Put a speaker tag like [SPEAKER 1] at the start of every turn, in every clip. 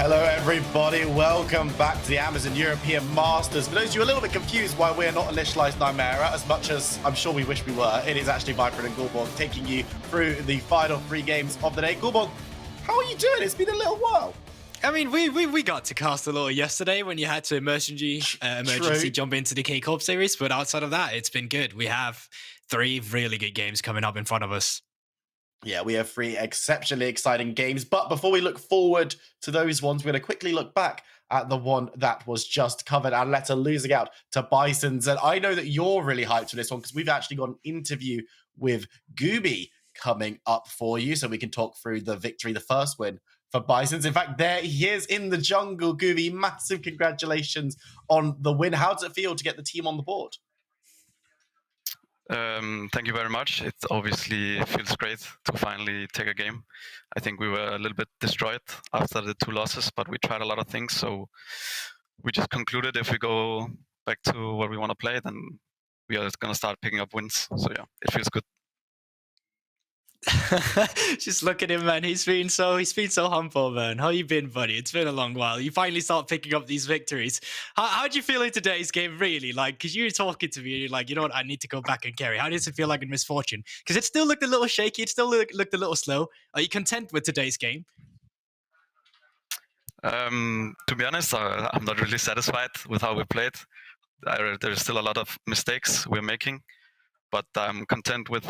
[SPEAKER 1] Hello, everybody. Welcome back to the Amazon European Masters. For those of you a little bit confused why we're not Initialized Nymera, as much as I'm sure we wish we were, it is actually Viper and Gulborg taking you through the final 3 games of the day. Gulborg, how are you doing? It's been a little while.
[SPEAKER 2] I mean, we got to cast a little yesterday when you had to emergency jump into the K-Corp series, but outside of that, it's been good. We have 3 really good games coming up in front of us.
[SPEAKER 1] Yeah, we have 3 exceptionally exciting games. But before we look forward to those ones, we're going to quickly look back at the one that was just covered, Atlanta losing out to Bisons. And I know that you're really hyped for this one because we've actually got an interview with Gooby coming up for you so we can talk through the victory, the first win for Bisons. In fact, there he is in the jungle. Gooby, massive congratulations on the win. How does it feel to get the team on the board?
[SPEAKER 3] Thank you very much. It obviously feels great to finally take a game. I think we were a little bit destroyed after the 2 losses, but we tried a lot of things. So we just concluded if we go back to what we want to play, then we are going to start picking up wins. So yeah, it feels good.
[SPEAKER 2] Just look at him, man. He's been so humble, man. How you been, buddy? It's been a long while. You finally start picking up these victories. How'd you feel in today's game, really? Like, because you were talking to me, and you're like, you know what? I need to go back and carry. How does it feel like in Misfortune? Because it still looked a little shaky. It still looked a little slow. Are you content with today's game?
[SPEAKER 3] To be honest, I'm not really satisfied with how we played. There's still a lot of mistakes we're making, but I'm content with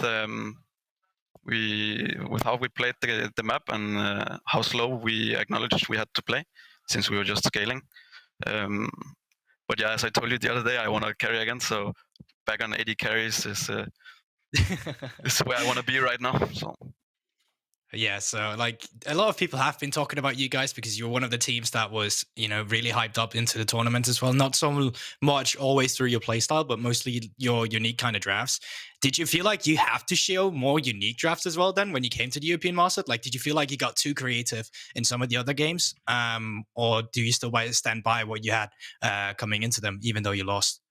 [SPEAKER 3] how we played the map and how slow we acknowledged we had to play since we were just scaling. But yeah, as I told you the other day, I want to carry again. So back on 80 carries is where I want to be right now. So.
[SPEAKER 2] Yeah, so like a lot of people have been talking about you guys because you're one of the teams that was, really hyped up into the tournament as well. Not so much always through your playstyle, but mostly your unique kind of drafts. Did you feel like you have to show more unique drafts as well then when you came to the European Masters? Like, did you feel like you got too creative in some of the other games? Or do you still stand by what you had coming into them, even though you lost?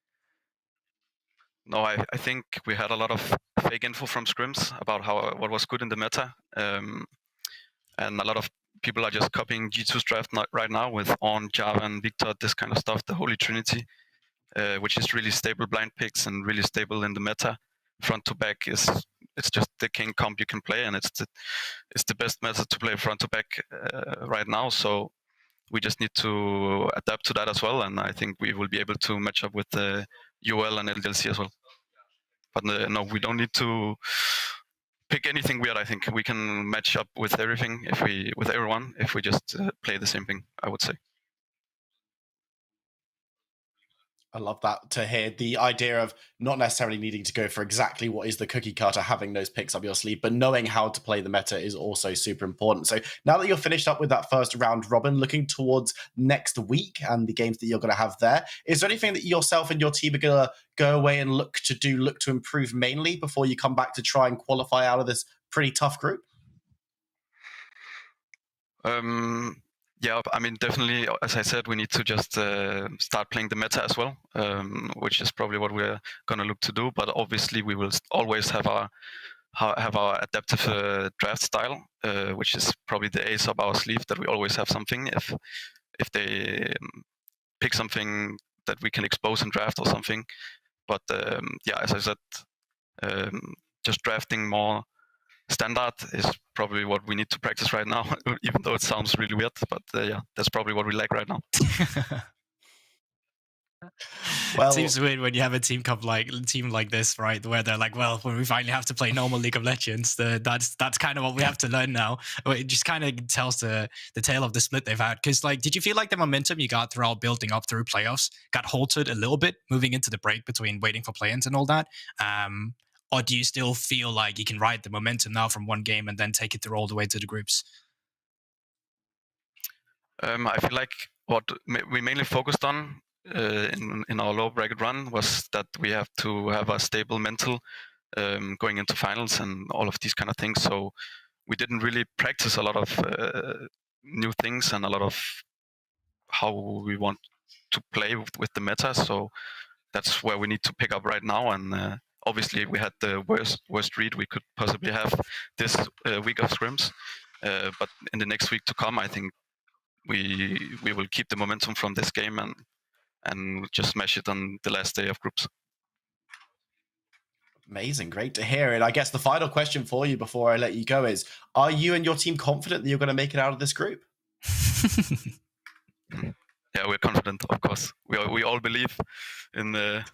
[SPEAKER 3] No, I think we had a lot of fake info from scrims about what was good in the meta. And a lot of people are just copying G2's draft right now with On, Java, and Victor, this kind of stuff, the Holy Trinity, which is really stable blind picks and really stable in the meta. Front to back it's just the king comp you can play, and it's the best meta to play front to back right now. So we just need to adapt to that as well, and I think we will be able to match up with the UL and LDLC as well. But no, we don't need to pick anything weird. I think we can match up with everything with everyone if we just play the same thing, I would say.
[SPEAKER 1] I love that to hear the idea of not necessarily needing to go for exactly what is the cookie cutter, having those picks up your sleeve, but knowing how to play the meta is also super important. So now that you're finished up with that first round robin, looking towards next week and the games that you're going to have there, is there anything that yourself and your team are going to go away and look to improve mainly before you come back to try and qualify out of this pretty tough group?
[SPEAKER 3] Yeah, I mean, definitely, as I said, we need to just start playing the meta as well, which is probably what we're going to look to do. But obviously, we will always have our adaptive draft style, which is probably the ace up our sleeve, that we always have something. If they pick something that we can expose and draft or something. But yeah, as I said, just drafting more standard is probably what we need to practice right now, even though it sounds really weird. But yeah, that's probably what we lack right now.
[SPEAKER 2] Well, it seems weird when you have a team like this, right? Where they're like, well, when we finally have to play normal League of Legends, that's kind of what we have to learn now. It just kind of tells the tale of the split they've had. Because did you feel like the momentum you got throughout building up through playoffs got halted a little bit moving into the break between waiting for play-ins and all that? Or do you still feel like you can ride the momentum now from one game and then take it through all the way to the groups?
[SPEAKER 3] I feel like what we mainly focused on in our low bracket run was that we have to have a stable mental going into finals and all of these kind of things. So we didn't really practice a lot of new things and a lot of how we want to play with the meta. So that's where we need to pick up right now. And obviously, we had the worst read we could possibly have this week of scrims. But in the next week to come, I think we will keep the momentum from this game and just smash it on the last day of groups.
[SPEAKER 1] Amazing. Great to hear it. I guess the final question for you before I let you go is, are you and your team confident that you're going to make it out of this group?
[SPEAKER 3] Yeah, we're confident, of course. We all believe in the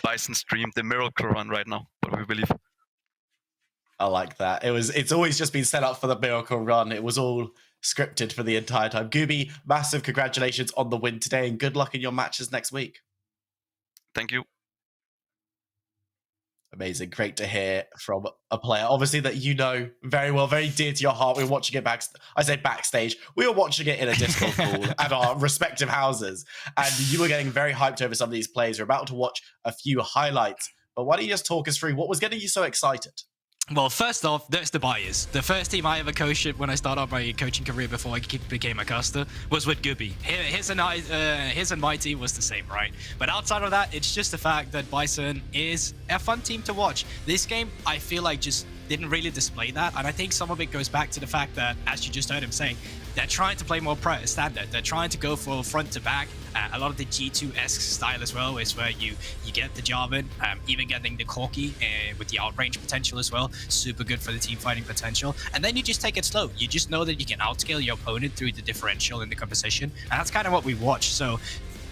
[SPEAKER 3] Bison's dream, the miracle run right now, but we believe.
[SPEAKER 1] I like that. It's always just been set up for the miracle run. It was all scripted for the entire time. Gooby, massive congratulations on the win today, and good luck in your matches next week.
[SPEAKER 3] Thank you.
[SPEAKER 1] Amazing. Great to hear from a player, obviously, that you know very well, very dear to your heart. We were watching it backstage. We were watching it in a Discord call at our respective houses, and you were getting very hyped over some of these plays. We're about to watch a few highlights, but why don't you just talk us through what was getting you so excited?
[SPEAKER 2] Well, first off, there's the bias. The first team I ever coached when I started my coaching career before I became a caster was with Gooby. His and my team was the same, right? But outside of that, it's just the fact that Bison is a fun team to watch. This game, I feel like, just didn't really display that, and I think some of it goes back to the fact that, as you just heard him saying, they're trying to play more standard. They're trying to go for front to back. A lot of the G2-esque style as well is where you get the job in, even getting the Corki with the outrange potential as well. Super good for the team fighting potential. And then you just take it slow. You just know that you can outscale your opponent through the differential in the composition. And that's kind of what we watched. So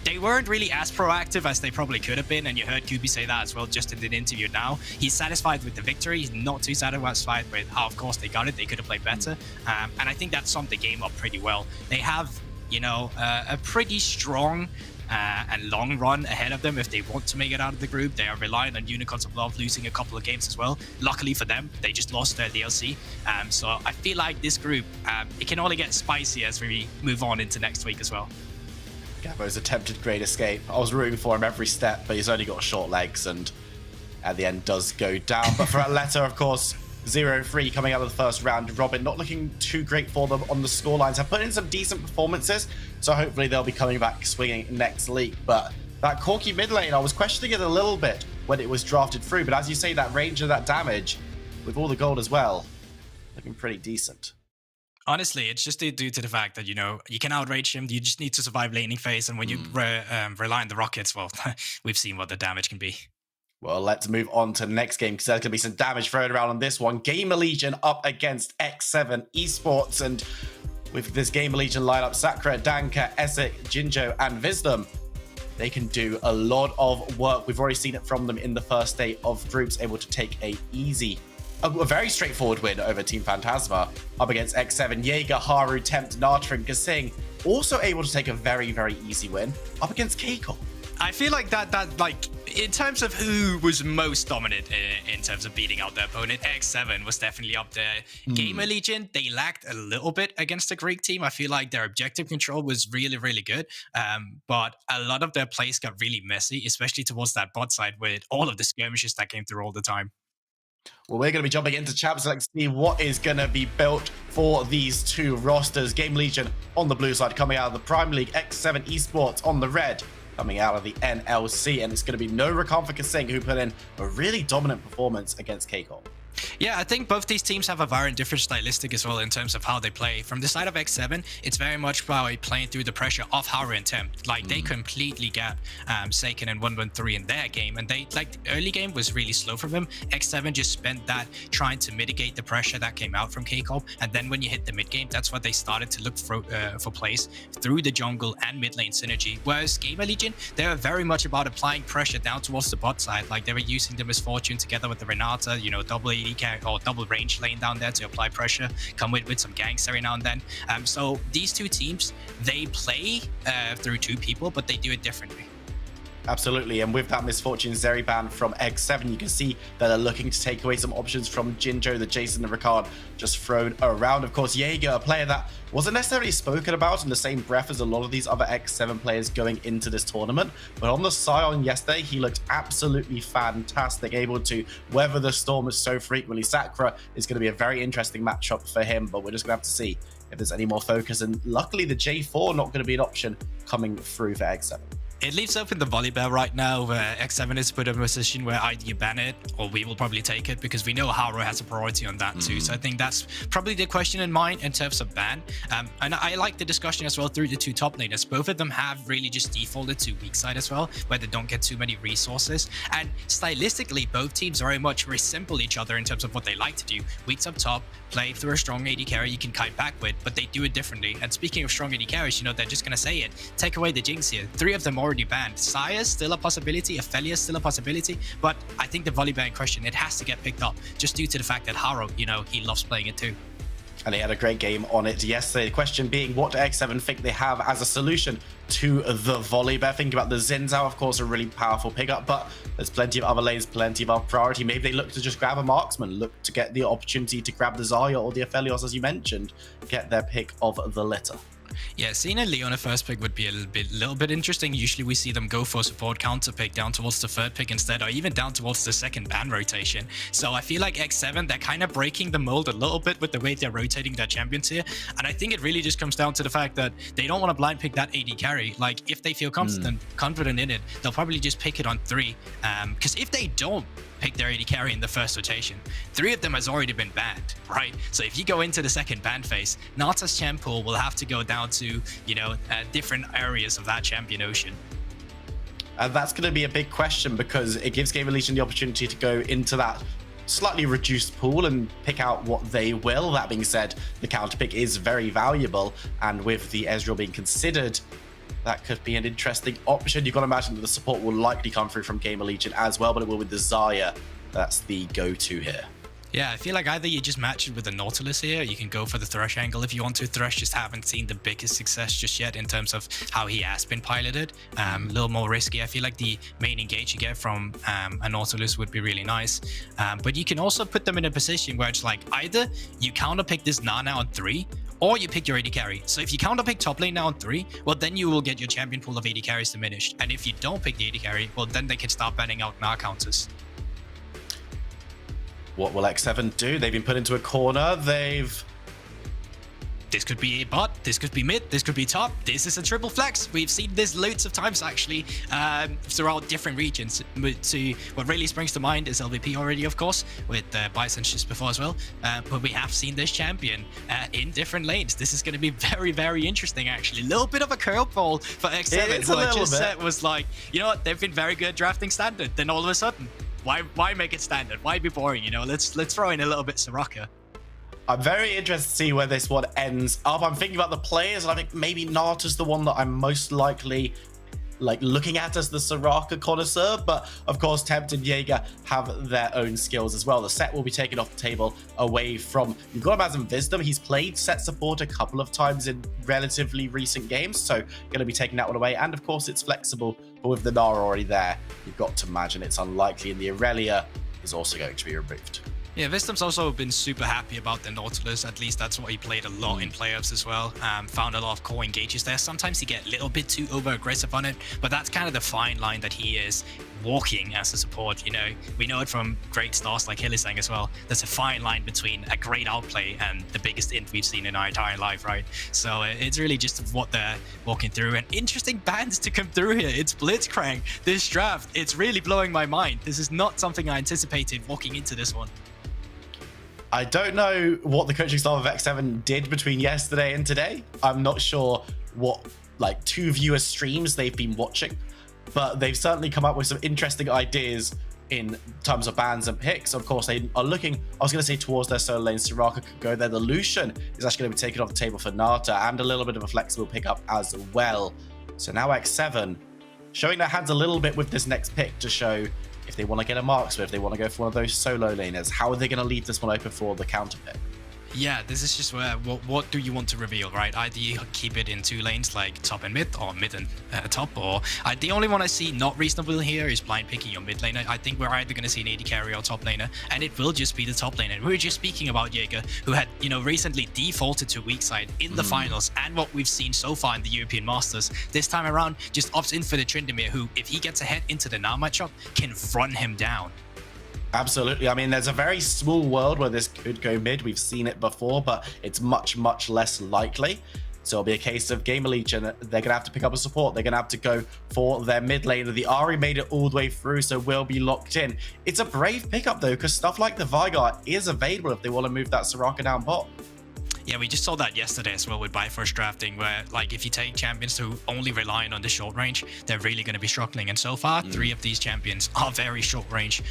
[SPEAKER 2] they weren't really as proactive as they probably could have been, and you heard Gooby say that as well just in the interview now. He's satisfied with the victory. He's not too satisfied with how, of course, they got it. They could have played better. And I think that summed the game up pretty well. They have, a pretty strong and long run ahead of them if they want to make it out of the group. They are relying on Unicorns of Love losing a couple of games as well. Luckily for them, they just lost their DLC. So I feel like this group, it can only get spicy as we move on into next week as well.
[SPEAKER 1] Gabbo's attempted great escape. I was rooting for him every step, but he's only got short legs and at the end does go down. But for Atleta, of course, 0-3 coming out of the first round. Robin not looking too great for them on the scorelines. Have put in some decent performances, so hopefully they'll be coming back swinging next league. But that Corki mid lane, I was questioning it a little bit when it was drafted through, but as you say, that range and that damage, with all the gold as well, looking pretty decent.
[SPEAKER 2] Honestly, it's just due to the fact that, you can outrage him. You just need to survive laning phase. And when you rely on the rockets, well, we've seen what the damage can be.
[SPEAKER 1] Well, let's move on to the next game because there's going to be some damage thrown around on this one. Gamer Legion up against X7 Esports. And with this Gamer Legion lineup, Sakura, Danka, Essek, Jinjo, and Wisdom, they can do a lot of work. We've already seen it from them in the first day of groups, able to take a very straightforward win over Team Phantasma up against X7. Jaeger, Haru, Tempt, Natra, and Gasing also able to take a very, very easy win up against Keiko.
[SPEAKER 2] I feel like that in terms of who was most dominant in terms of beating out their opponent, X7 was definitely up there. Gamer Legion, they lacked a little bit against the Greek team. I feel like their objective control was really, really good. But a lot of their plays got really messy, especially towards that bot side with all of the skirmishes that came through all the time.
[SPEAKER 1] Well, we're going to be jumping into Champ Select to see what is going to be built for these two rosters. Game Legion on the blue side coming out of the Prime League, X7 Esports on the red coming out of the NLC, and it's going to be no Rakan for Gasing, who put in a really dominant performance against Keiko.
[SPEAKER 2] Yeah, I think both these teams have a very different stylistic as well in terms of how they play. From the side of X7, it's very much about playing through the pressure of Haru and Tempt. Like, they completely got Seiken and 113 in their game, and the early game was really slow for them. X7 just spent that trying to mitigate the pressure that came out from K-Corp, and then when you hit the mid game, that's what they started to look for plays through the jungle and mid lane synergy. Whereas Gamer Legion, they were very much about applying pressure down towards the bot side. Like, they were using the Misfortune together with the Renata, double AD or double range lane down there to apply pressure, come with some ganks every now and then. So these two teams, they play through two people, but they do it differently.
[SPEAKER 1] Absolutely, and with that Misfortune Zeriban from X7, you can see that they're looking to take away some options from Jinjo, the Jason, and Ricard just thrown around. Of course, Jaeger, a player that wasn't necessarily spoken about in the same breath as a lot of these other X7 players going into this tournament, but on the Sion yesterday, he looked absolutely fantastic, able to weather the storm so frequently. Sakura is going to be a very interesting matchup for him, but we're just going to have to see if there's any more focus, and luckily the J4 not going to be an option coming through for X7.
[SPEAKER 2] It leaves open the Volibear right now, where X7 is put in a position where either you ban it or we will probably take it, because we know Haro has a priority on that too. So I think that's probably the question in mind in terms of ban. And I like the discussion as well through the two top laners. Both of them have really just defaulted to weak side as well, where they don't get too many resources. And stylistically, both teams very much resemble each other in terms of what they like to do. Weeks up top, play through a strong AD carry you can kite back with, but they do it differently. And speaking of strong AD carries, they're just going to say it. Take away the Jinx here. 3 of them already banned. Sire's still a possibility. Aphelia's still a possibility. But I think the Volibear in question, it has to get picked up just due to the fact that Haro, he loves playing it too.
[SPEAKER 1] And he had a great game on it yesterday. The question being, what do X7 think they have as a solution to the Volibear? Think about the Xin Zhao, of course, a really powerful pickup, but there's plenty of other lanes, plenty of other priority. Maybe they look to just grab a marksman, look to get the opportunity to grab the Zarya or the Aphelios, as you mentioned, get their pick of the litter.
[SPEAKER 2] Yeah, seeing a Leona first pick would be a little bit interesting. Usually we see them go for support counter pick down towards the third pick instead, or even down towards the second ban rotation. So I feel like X7, they're kind of breaking the mold a little bit with the way they're rotating their champions here. And I think it really just comes down to the fact that they don't want to blind pick that AD carry. Like, if they feel confident in it, they'll probably just pick it on 3. Because if they don't pick their AD carry in the first rotation, 3 of them has already been banned, right? So if you go into the second ban phase, Nata's champ pool will have to go down to, different areas of that champion ocean.
[SPEAKER 1] And that's going to be a big question, because it gives Game Legion the opportunity to go into that slightly reduced pool and pick out what they will. That being said, the counter pick is very valuable, and with the Ezreal being considered, that could be an interesting option. You've got to imagine that the support will likely come through from Gamer Legion as well, but it will with the Zarya. That's the go-to here.
[SPEAKER 2] Yeah, I feel like either you just match it with the Nautilus here, you can go for the Thresh angle if you want to. Thresh just haven't seen the biggest success just yet in terms of how he has been piloted. A little more risky. I feel like the main engage you get from a Nautilus would be really nice. But you can also put them in a position where it's like either you counterpick this Nana on 3, or you pick your AD carry. So if you counterpick top lane now on 3, well, then you will get your champion pool of AD carries diminished. And if you don't pick the AD carry, well, then they can start banning out Gnar counters.
[SPEAKER 1] What will X7 do? They've been put into a corner.
[SPEAKER 2] This could be bot, this could be mid, this could be top. This is a triple flex. We've seen this loads of times actually throughout different regions. So what really springs to mind is LVP already, of course, with Bison just before as well. But we have seen this champion in different lanes. This is going to be very, very interesting actually. A little bit of a curveball for X7. What I just said was like, you know what, they've been very good at drafting standard. Then all of a sudden, why make it standard? Why be boring? Let's throw in a little bit Soraka.
[SPEAKER 1] I'm very interested to see where this one ends up. I'm thinking about the players, and I think maybe Nata's the one that I'm most likely looking at as the Soraka connoisseur, but of course Tempt and Jaeger have their own skills as well. The set will be taken off the table away from, you've got Amazon Wisdom. He's played set support a couple of times in relatively recent games, so going to be taking that one away. And of course it's flexible, but with the Nara already there, you've got to imagine it's unlikely, and the Aurelia is also going to be removed.
[SPEAKER 2] Yeah, Wisdom's also been super happy about the Nautilus. At least that's what he played a lot in playoffs as well. Found a lot of core engages there. Sometimes he get a little bit too over-aggressive on it, but that's kind of the fine line that he is walking as a support. We know it from great stars like Hylissang as well. There's a fine line between a great outplay and the biggest int we've seen in our entire life, right? So it's really just what they're walking through. And interesting bands to come through here. It's Blitzcrank. This draft, it's really blowing my mind. This is not something I anticipated walking into this one.
[SPEAKER 1] I don't know what the coaching staff of X7 did between yesterday and today. I'm not sure what 2 viewer streams they've been watching, but they've certainly come up with some interesting ideas in terms of bans and picks. Of course, they are looking, I was going to say, towards their solo lane. Soraka could go there. The Lucian is actually going to be taken off the table for Nata, and a little bit of a flexible pickup as well. So now X7 showing their hands a little bit with this next pick to show if they want to get a marksman, if they want to go for one of those solo laners, how are they going to leave this one open for the counter pick?
[SPEAKER 2] Yeah, this is just where, what do you want to reveal, right? Either you keep it in 2 lanes like top and mid, or mid and top, or the only one I see not reasonable here is blind picking your mid laner. I think we're either going to see an AD carry or top laner, and it will just be the top laner. We were just speaking about Jaeger, who had, recently defaulted to weak side in the finals, and what we've seen so far in the European Masters. This time around, just opts in for the Tryndamere, who, if he gets ahead into the Gnar matchup, can run him down.
[SPEAKER 1] Absolutely. I mean, there's a very small world where this could go mid. We've seen it before, but it's much, much less likely. So it'll be a case of Gamer Legion, they're going to have to pick up a support. They're going to have to go for their mid laner. The Ahri made it all the way through, so will be locked in. It's a brave pickup, though, because stuff like the Veigar is available if they want to move that Soraka down bot.
[SPEAKER 2] Yeah, we just saw that yesterday as well with Bifrost drafting, where like if you take champions who only relying on the short range, they're really going to be struggling. And so far, 3 of these champions are very short range.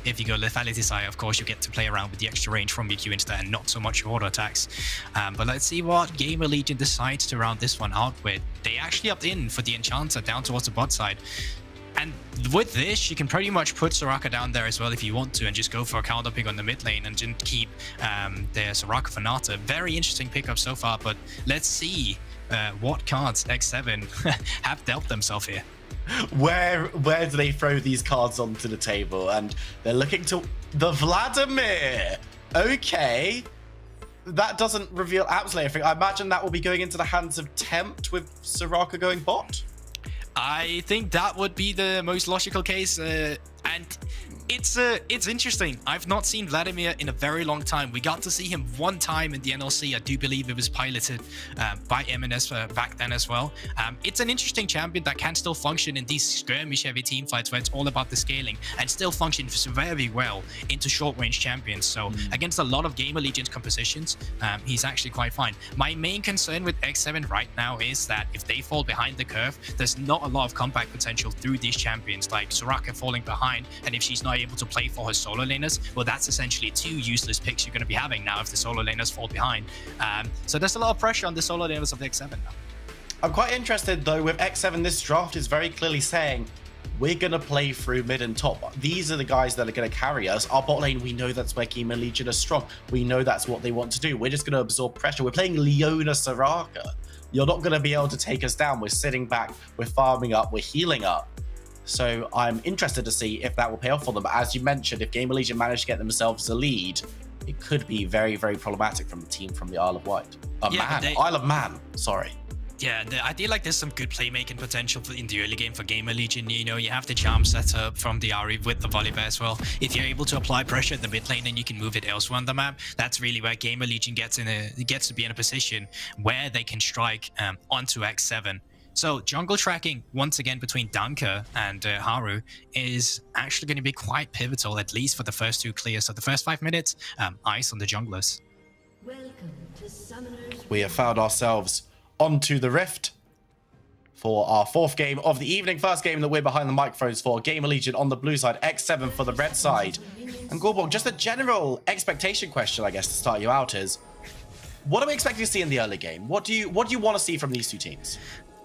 [SPEAKER 2] If you go lethality side, of course, you get to play around with the extra range from your Q instead and not so much auto attacks. But let's see what Gamer Legion decides to round this one out with. They actually opt in for the Enchanter down towards the bot side. And with this, you can pretty much put Soraka down there as well if you want to, and just go for a counter pick on the mid lane and just keep the Soraka for Nata. Very interesting pickup so far, but let's see what cards X7 have dealt themselves here.
[SPEAKER 1] Where do they throw these cards onto the table? And they're looking to the Vladimir. Okay. That doesn't reveal absolutely everything. I imagine that will be going into the hands of Tempt with Soraka going bot.
[SPEAKER 2] I think that would be the most logical case, and it's interesting. I've not seen Vladimir in a very long time. We got to see him one time in the NLC. I do believe it was piloted by MNS back then as well. It's an interesting champion that can still function in these skirmish-heavy team fights where it's all about the scaling, and still function very well into short-range champions. So against a lot of Gamer Legion's compositions, he's actually quite fine. My main concern with X7 right now is that if they fall behind the curve, there's not a lot of comeback potential through these champions, like Soraka falling behind, and if she's not able to play for her solo laners, well, that's essentially 2 useless picks you're going to be having now if the solo laners fall behind. So there's a lot of pressure on the solo laners of the X7 now.
[SPEAKER 1] I'm quite interested, though, with X7, this draft is very clearly saying, we're going to play through mid and top. These are the guys that are going to carry us. Our bot lane, we know that's where Gamer Legion are strong. We know that's what they want to do. We're just going to absorb pressure. We're playing Leona Soraka. You're not going to be able to take us down. We're sitting back, we're farming up, we're healing up. So I'm interested to see if that will pay off for them. But as you mentioned, if Gamer Legion manage to get themselves a lead, it could be very, very problematic from the team from the Isle of Wight. Isle of Man, sorry.
[SPEAKER 2] Yeah, I feel like there's some good playmaking potential in the early game for Gamer Legion. You know, you have the charm set up from the Ahri with the Volibear as well. If you're able to apply pressure at the mid lane and you can move it elsewhere on the map, that's really where Gamer Legion gets to be in a position where they can strike onto X7. So jungle tracking once again between Danke and Haru is actually going to be quite pivotal, at least for the first 2 clears. So the first 5 minutes, ice on the junglers.
[SPEAKER 4] Welcome to Summoners.
[SPEAKER 1] We have found ourselves onto the Rift for our 4th game of the evening. First game that we're behind the microphones for. Gamer Legion on the blue side, X7 for the red side. And Gorbog, just a general expectation question, I guess, to start you out is, what are we expecting to see in the early game? What do you want to see from these 2 teams?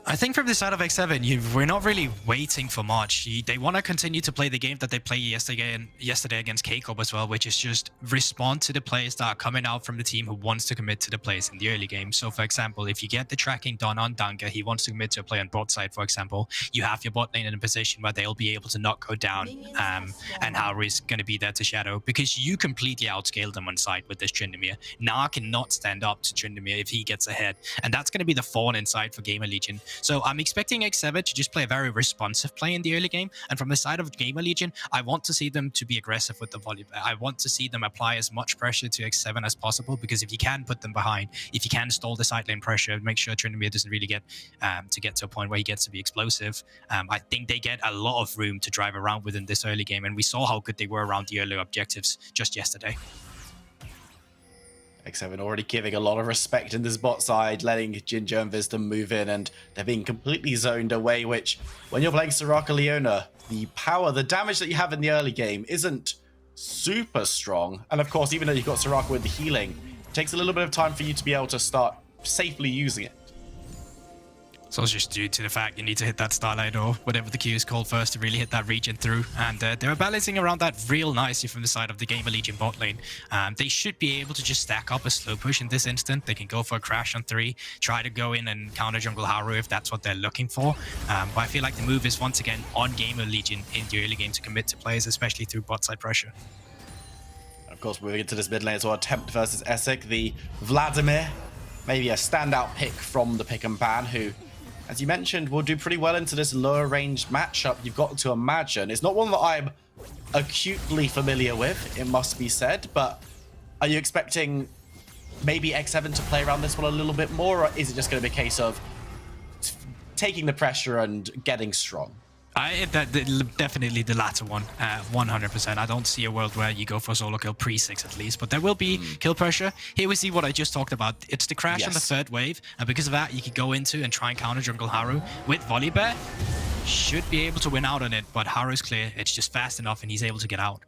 [SPEAKER 2] I think from the side of X7, we're not really waiting for much. They want to continue to play the game that they played yesterday against K-Corp as well, which is just respond to the players that are coming out from the team who wants to commit to the plays in the early game. So, for example, if you get the tracking done on Danke, he wants to commit to a play on bot side, for example, you have your bot lane in a position where they'll be able to not go down, and Haru is going to be there to shadow, because you completely outscaled them on side with this Tryndamere. Gnar cannot stand up to Tryndamere if he gets ahead, and that's going to be the thorn inside for Gamer Legion. So I'm expecting X7 to just play a very responsive play in the early game. And from the side of Gamer Legion, I want to see them to be aggressive with the volume. I want to see them apply as much pressure to X7 as possible, because if you can put them behind, if you can stall the side lane pressure, make sure Tryndamere doesn't really get to a point where he gets to be explosive, I think they get a lot of room to drive around within this early game. And we saw how good they were around the early objectives just yesterday.
[SPEAKER 1] X7 already giving a lot of respect in this bot side, letting Ginger and Wisdom move in, and they're being completely zoned away, which, when you're playing Soraka Leona, the power, the damage that you have in the early game isn't super strong. And of course, even though you've got Soraka with the healing, it takes a little bit of time for you to be able to start safely using it.
[SPEAKER 2] So it's just due to the fact you need to hit that Starlight or whatever the Q is called first to really hit that region through. And they were balancing around that real nicely from the side of the Gamer Legion bot lane. They should be able to just stack up a slow push in this instant. They can go for a crash on 3, try to go in and counter jungle Haru if that's what they're looking for. But I feel like the move is once again on Gamer Legion in the early game to commit to players, especially through bot side pressure.
[SPEAKER 1] Of course, moving into this mid lane as well, Tempt versus Essek, the Vladimir, maybe a standout pick from the pick and ban, who, as you mentioned, will do pretty well into this lower ranged matchup. You've got to imagine. It's not one that I'm acutely familiar with, it must be said, but are you expecting maybe X7 to play around this one a little bit more, or is it just going to be a case of taking the pressure and getting strong?
[SPEAKER 2] Definitely the latter one, 100%. I don't see a world where you go for solo kill pre-6 at least, but there will be kill pressure. Here we see what I just talked about. It's the crash on the third wave, and because of that, you can go into and try and counter jungle Haru with Volibear. Should be able to win out on it, but Haru's clear. It's just fast enough, and he's able to get out.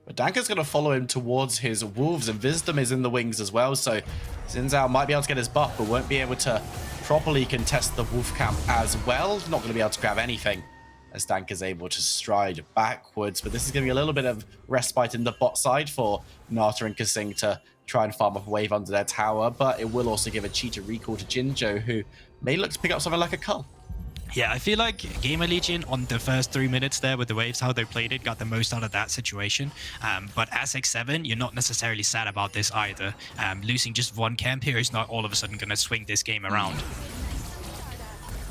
[SPEAKER 1] But Danker's going to follow him towards his wolves, and Wisdom is in the wings as well, so Xin Zhao might be able to get his buff, but won't be able to properly contest the wolf camp as well. Not going to be able to grab anything as Danker's able to stride backwards, but this is going to be a little bit of respite in the bot side for Nata and Kasing to try and farm up a wave under their tower, but it will also give a cheater recall to Jinzhou, who may look to pick up something like a cull.
[SPEAKER 2] Yeah, I feel like Gamer Legion on the first 3 minutes there with the waves, how they played it, got the most out of that situation. But as X7, you're not necessarily sad about this either. Losing just one camp here is not all of a sudden going to swing this game around.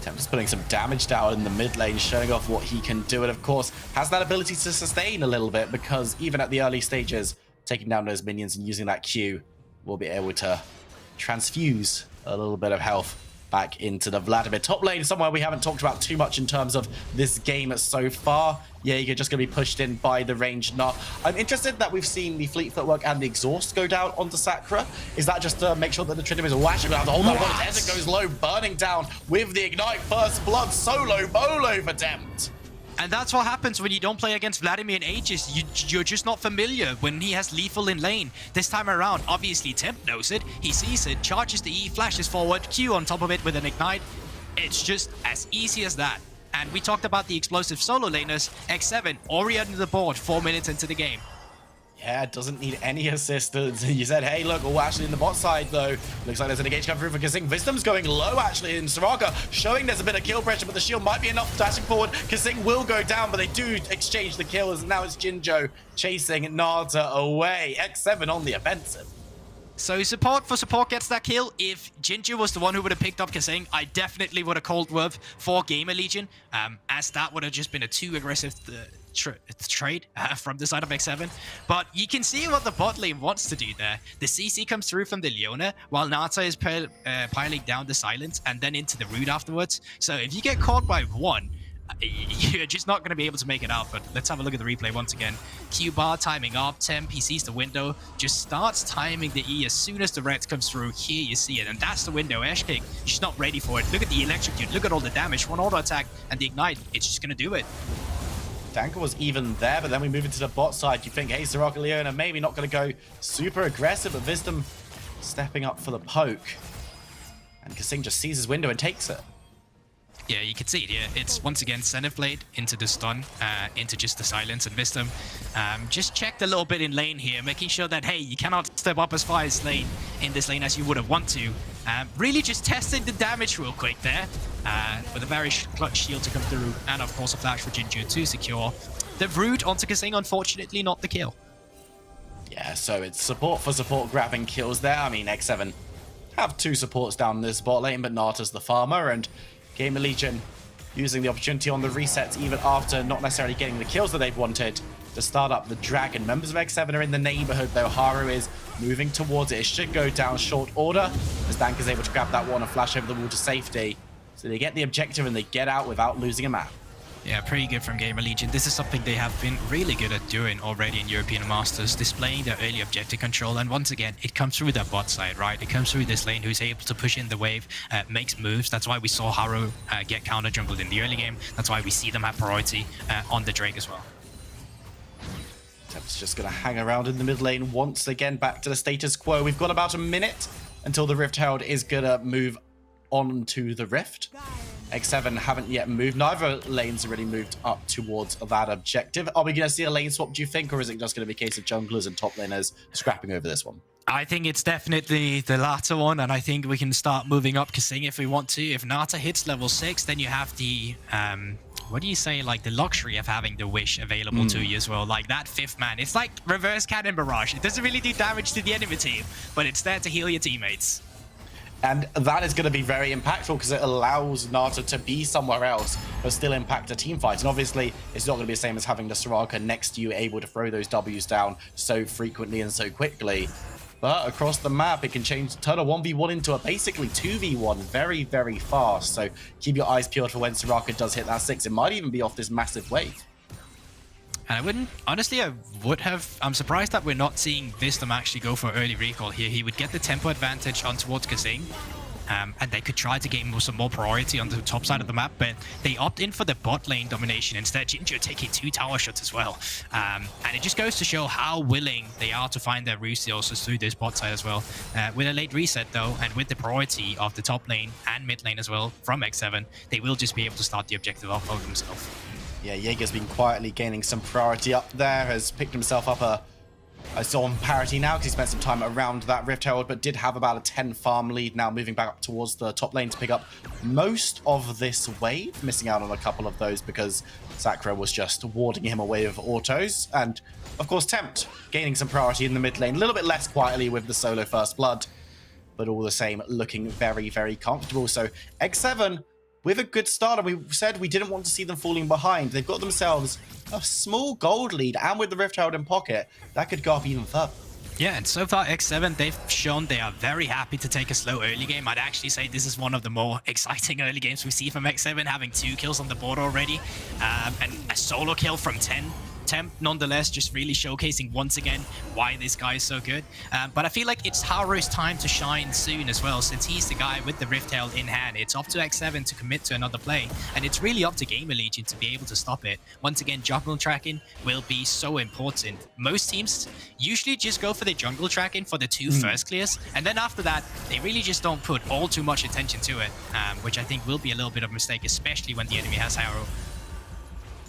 [SPEAKER 1] Tempest putting some damage down in the mid lane, showing off what he can do, and of course has that ability to sustain a little bit, because even at the early stages, taking down those minions and using that Q will be able to transfuse a little bit of health back into the Vladimir. Top lane, somewhere we haven't talked about too much in terms of this game so far. Yeah, you're just going to be pushed in by the ranged Gnar. I'm interested that we've seen the Fleet Footwork and the Exhaust go down onto Sakura. Is that just to make sure that the Trinity is actually going to have the whole lot as it goes low, burning down with the Ignite First Blood solo bolo for Tempt?
[SPEAKER 2] And that's what happens when you don't play against Vladimir in ages. You're just not familiar when he has lethal in lane. This time around, obviously Tempt knows it. He sees it, charges the E, flashes forward, Q on top of it with an Ignite. It's just as easy as that. And we talked about the explosive solo laners. X7 already under the board 4 minutes into the game.
[SPEAKER 1] Yeah, doesn't need any assistance. You said, hey, look, actually in the bot side, though, looks like there's an engage coming through for Kasing. Wisdom's going low, actually, in Soraka, showing there's a bit of kill pressure, but the shield might be enough. Dashing forward, Kasing will go down, but they do exchange the kills, and now it's Jinzhou chasing Nata away. X7 on the offensive.
[SPEAKER 2] So support for support gets that kill. If Jinzhou was the one who would have picked up Kasing, I definitely would have called Worth for Gamer Legion, as that would have just been a too aggressive trade from the side of X7. But you can see what the bot lane wants to do there. The CC comes through from the Leona, while Nata is piling down the Silence and then into the Root afterwards. So if you get caught by one, you're just not going to be able to make it out. But let's have a look at the replay once again. Q-bar timing up, Temp, he sees the window, just starts timing the E as soon as the red comes through. Here you see it, and that's the window. Ash King, she's not ready for it. Look at the electrocute, look at all the damage, one auto attack, and the Ignite, it's just going to do it.
[SPEAKER 1] Danker was even there, but then we move into the bot side. You think, hey, Soraka Leona maybe not going to go super aggressive, but Wisdom stepping up for the poke. And Kasing just sees his window and takes it.
[SPEAKER 2] Yeah, you can see it here. It's once again Zenith Blade into the stun, into just the Silence, and Wisdom just checked a little bit in lane here, making sure that, hey, you cannot step up as far as lane in this lane as you would have want to. Really just testing the damage real quick there, with a very clutch shield to come through, and of course a flash for Jinzhou to secure the root onto Kasing. Unfortunately, not the kill.
[SPEAKER 1] Yeah, so it's support for support grabbing kills there. I mean, X7 have two supports down this bot lane, but Nata's the farmer, and Gamer Legion using the opportunity on the resets even after not necessarily getting the kills that they've wanted to start up the Dragon. Members of X7 are in the neighborhood, though. Haru is moving towards it. It should go down short order as Dank is able to grab that one and flash over the wall to safety. So they get the objective and they get out without losing a map.
[SPEAKER 2] Yeah, pretty good from Gamer Legion. This is something they have been really good at doing already in European Masters, displaying their early objective control. And once again, it comes through their bot side, right? It comes through this lane who's able to push in the wave, makes moves. That's why we saw Haru get counter jungled in the early game. That's why we see them have priority on the Drake as well.
[SPEAKER 1] Temp's just going to hang around in the mid lane once again, back to the status quo. We've got about a minute until the Rift Herald is going to move on to the Rift. X7 haven't yet moved. Neither lanes have really moved up towards that objective. Are we going to see a lane swap, do you think, or is it just going to be a case of junglers and top laners scrapping over this one?
[SPEAKER 2] I think it's definitely the latter one, and I think we can start moving up Kasing if we want to. If Nata hits level 6, then you have the, what do you say, like the luxury of having the Wish available to you as well. Like that 5th man. It's like reverse cannon barrage. It doesn't really do damage to the enemy team, but it's there to heal your teammates.
[SPEAKER 1] And that is going to be very impactful because it allows Nata to be somewhere else but still impact a team fight. And obviously, it's not going to be the same as having the Soraka next to you able to throw those Ws down so frequently and so quickly. But across the map, it can turn a 1v1 into a basically 2v1 very, very fast. So keep your eyes peeled for when Soraka does hit that 6. It might even be off this massive wave.
[SPEAKER 2] And I wouldn't, honestly, I'm surprised that we're not seeing Wisdom actually go for early recall here. He would get the tempo advantage on towards Kazing. And they could try to gain some more priority on the top side of the map, but they opt in for the bot lane domination instead. Jinjo taking 2 tower shots as well. And it just goes to show how willing they are to find their resources through this bot side as well. With a late reset though, and with the priority of the top lane and mid lane as well from X7, they will just be able to start the objective off of themselves.
[SPEAKER 1] Yeah, Jaeger's been quietly gaining some priority up there, has picked himself up I saw on parity now because he spent some time around that Rift Herald, but did have about a 10 farm lead now, moving back up towards the top lane to pick up most of this wave, missing out on a couple of those because Sakura was just warding him away with autos. And of course, Tempt gaining some priority in the mid lane, a little bit less quietly with the solo first blood, but all the same looking very, very comfortable. So X7 with a good start, and we said we didn't want to see them falling behind. They've got themselves a small gold lead, and with the Rift Herald in pocket, that could go up even further.
[SPEAKER 2] Yeah, and so far X7, they've shown they are very happy to take a slow early game. I'd actually say this is one of the more exciting early games we see from X7, having 2 kills on the board already, and a solo kill from 10. Temp, nonetheless, just really showcasing once again why this guy is so good. But I feel like it's Haru's time to shine soon as well, since he's the guy with the Rift Herald in hand. It's up to X7 to commit to another play, and it's really up to Gamer Legion to be able to stop it. Once again, jungle tracking will be so important. Most teams usually just go for the jungle tracking for the 2 first clears, and then after that, they really just don't put all too much attention to it, which I think will be a little bit of a mistake, especially when the enemy has Haru.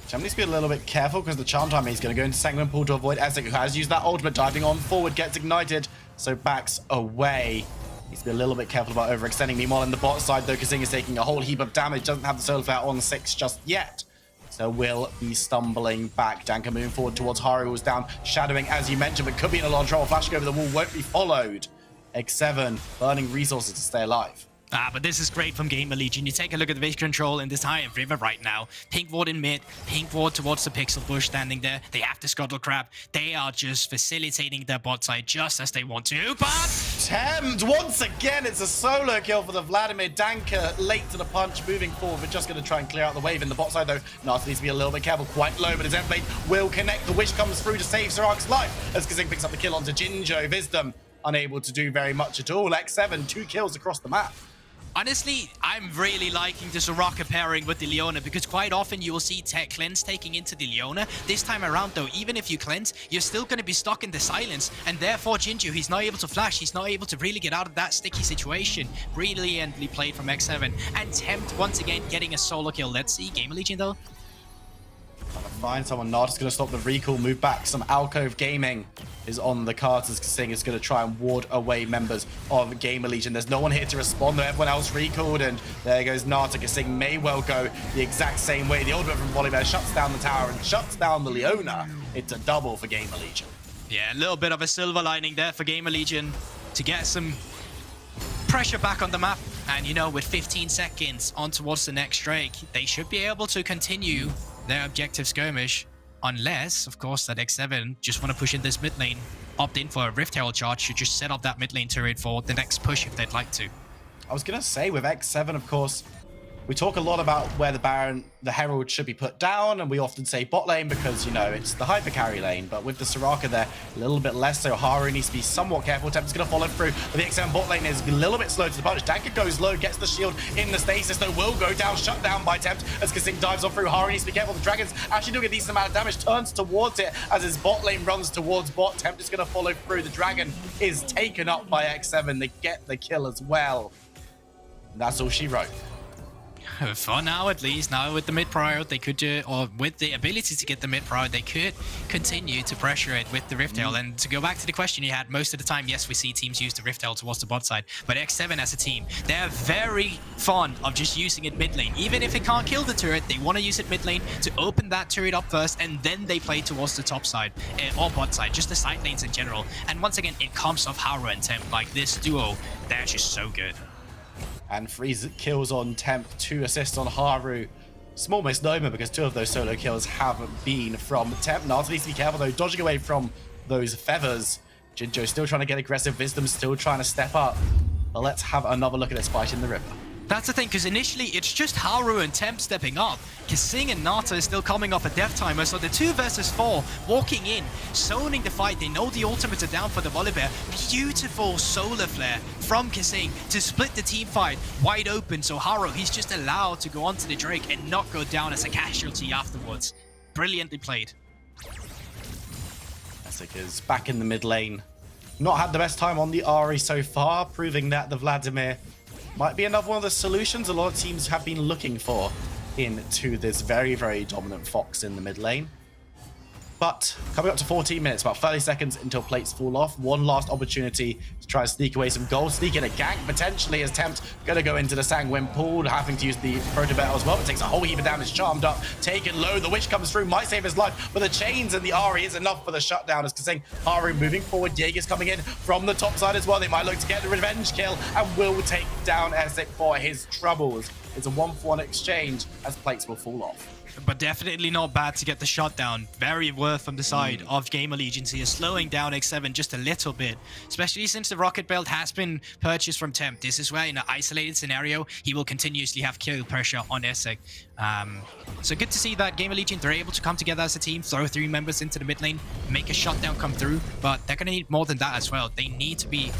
[SPEAKER 1] Tempt needs to be a little bit careful because the charm time is going to go into Sanguine Pool to avoid Essek, who has used that ultimate, diving on forward, gets ignited, so backs away. Needs to be a little bit careful about overextending. Meanwhile, in the bot side, though, Kazing is taking a whole heap of damage, doesn't have the soul flare on 6 just yet. So will be stumbling back. Danka moving forward towards Haru, who's down, shadowing, as you mentioned, but could be in a lot of trouble. Flashing over the wall won't be followed. X7 burning resources to stay alive.
[SPEAKER 2] But this is great from Gamer Legion. You take a look at the base control in this high river right now. Pink ward in mid, pink ward towards the pixel bush standing there. They have the scuttle crab. They are just facilitating their bot side just as they want to. But
[SPEAKER 1] Tempt, once again, it's a solo kill for the Vladimir. Danka late to the punch, moving forward, but just going to try and clear out the wave in the bot side, though. Nasa needs to be a little bit careful, quite low, but his end blade will connect. The wish comes through to save Soraka's life as Kazing picks up the kill onto Jinjo. Wisdom unable to do very much at all. X7, 2 kills across the map.
[SPEAKER 2] honestly, I'm really liking the Soraka pairing with the Leona, because quite often you will see cleanse taking into the Leona. This time around though, even if you cleanse, you're still going to be stuck in the silence, and therefore Jinju, he's not able to flash, he's not able to really get out of that sticky situation. Brilliantly played from X7, and Tempt once again getting a solo kill. Let's see Gamer Legion though.
[SPEAKER 1] Trying to find someone. Not just going to stop the recall, move back. Some Alcove Gaming is on the cards as Kasing is going to try and ward away members of Gamer Legion. There's no one here to respond though. Everyone else recalled, and there goes Nata. Kasing may well go the exact same way. The ultimate from Volibear shuts down the tower and shuts down the Leona. It's a double for Gamer Legion.
[SPEAKER 2] Yeah, a little bit of a silver lining there for Gamer Legion to get some pressure back on the map. And you know, with 15 seconds on towards the next Drake, they should be able to continue their objective skirmish, unless, of course, that X7 just want to push in this mid lane, opt in for a Rift Herald charge to just set up that mid lane turret for the next push if they'd like to.
[SPEAKER 1] I was going to say, with X7, of course, we talk a lot about where the Baron, the Herald should be put down, and we often say bot lane because, you know, it's the hyper carry lane, but with the Soraka there, a little bit less so. Haru needs to be somewhat careful. Tempt's going to follow through, but the X7 bot lane is a little bit slow to the punch. Danka goes low, gets the shield in the stasis, though will go down, shut down by Tempt as Kasing dives on through. Haru needs to be careful. The Dragon's actually doing a decent amount of damage, turns towards it as his bot lane runs towards bot. Tempt is going to follow through. The Dragon is taken up by X7. They get the kill as well. And that's all she wrote.
[SPEAKER 2] For now, at least, now with the mid prior, they could, or with the ability to get the mid prior, they could continue to pressure it with the Rift Herald. And to go back to the question you had, most of the time, yes, we see teams use the Rift Herald towards the bot side, but X7 as a team, they're very fond of just using it mid lane. Even if it can't kill the turret, they want to use it mid lane to open that turret up first, and then they play towards the top side, or bot side, just the side lanes in general. And once again, it comes off Haru and Tempt. Like, this duo, they're just so good.
[SPEAKER 1] And 3 kills on Tempt, 2 assists on Haru. Small misnomer because 2 of those solo kills have been from Tempt. Nata needs to be careful though, dodging away from those feathers. Jinjo still trying to get aggressive. Wisdom still trying to step up. But let's have another look at this fight in the river.
[SPEAKER 2] That's the thing, because initially it's just Haru and Temp stepping up. Kasing and Nata is still coming off a death timer, so the 2 versus 4 walking in, zoning the fight. They know the ultimates are down for the Volibear. Beautiful solar flare from Kasing to split the team fight wide open. So Haru, he's just allowed to go onto the Drake and not go down as a casualty afterwards. Brilliantly played.
[SPEAKER 1] Essek is back in the mid lane. Not had the best time on the Ahri so far, proving that the Vladimir might be another one of the solutions a lot of teams have been looking for into this very, very dominant Fox in the mid lane. But coming up to 14 minutes, about 30 seconds until plates fall off. One last opportunity to try and sneak away some gold. Sneak in a gank, potentially, as Tempt going to go into the Sanguine pool, having to use the Proto-Battle as well. It takes a whole heap of damage, charmed up, taken low. The Witch comes through, might save his life, but the chains and the Ahri is enough for the shutdown. As Kasing, Haru moving forward, Jaeger's coming in from the top side as well. They might look to get the revenge kill and will take down Essek for his troubles. It's a 1-for-1 exchange as plates will fall off.
[SPEAKER 2] But definitely not bad to get the shutdown. Very worth from the side of Game Allegiance here, slowing down X7 just a little bit, especially since the rocket belt has been purchased from Temp. This is where, in an isolated scenario, he will continuously have kill pressure on Essek. So good to see that Game Allegiance, they're able to come together as a team, throw 3 members into the mid lane, make a shutdown come through, but they're going to need more than that as well. They need to be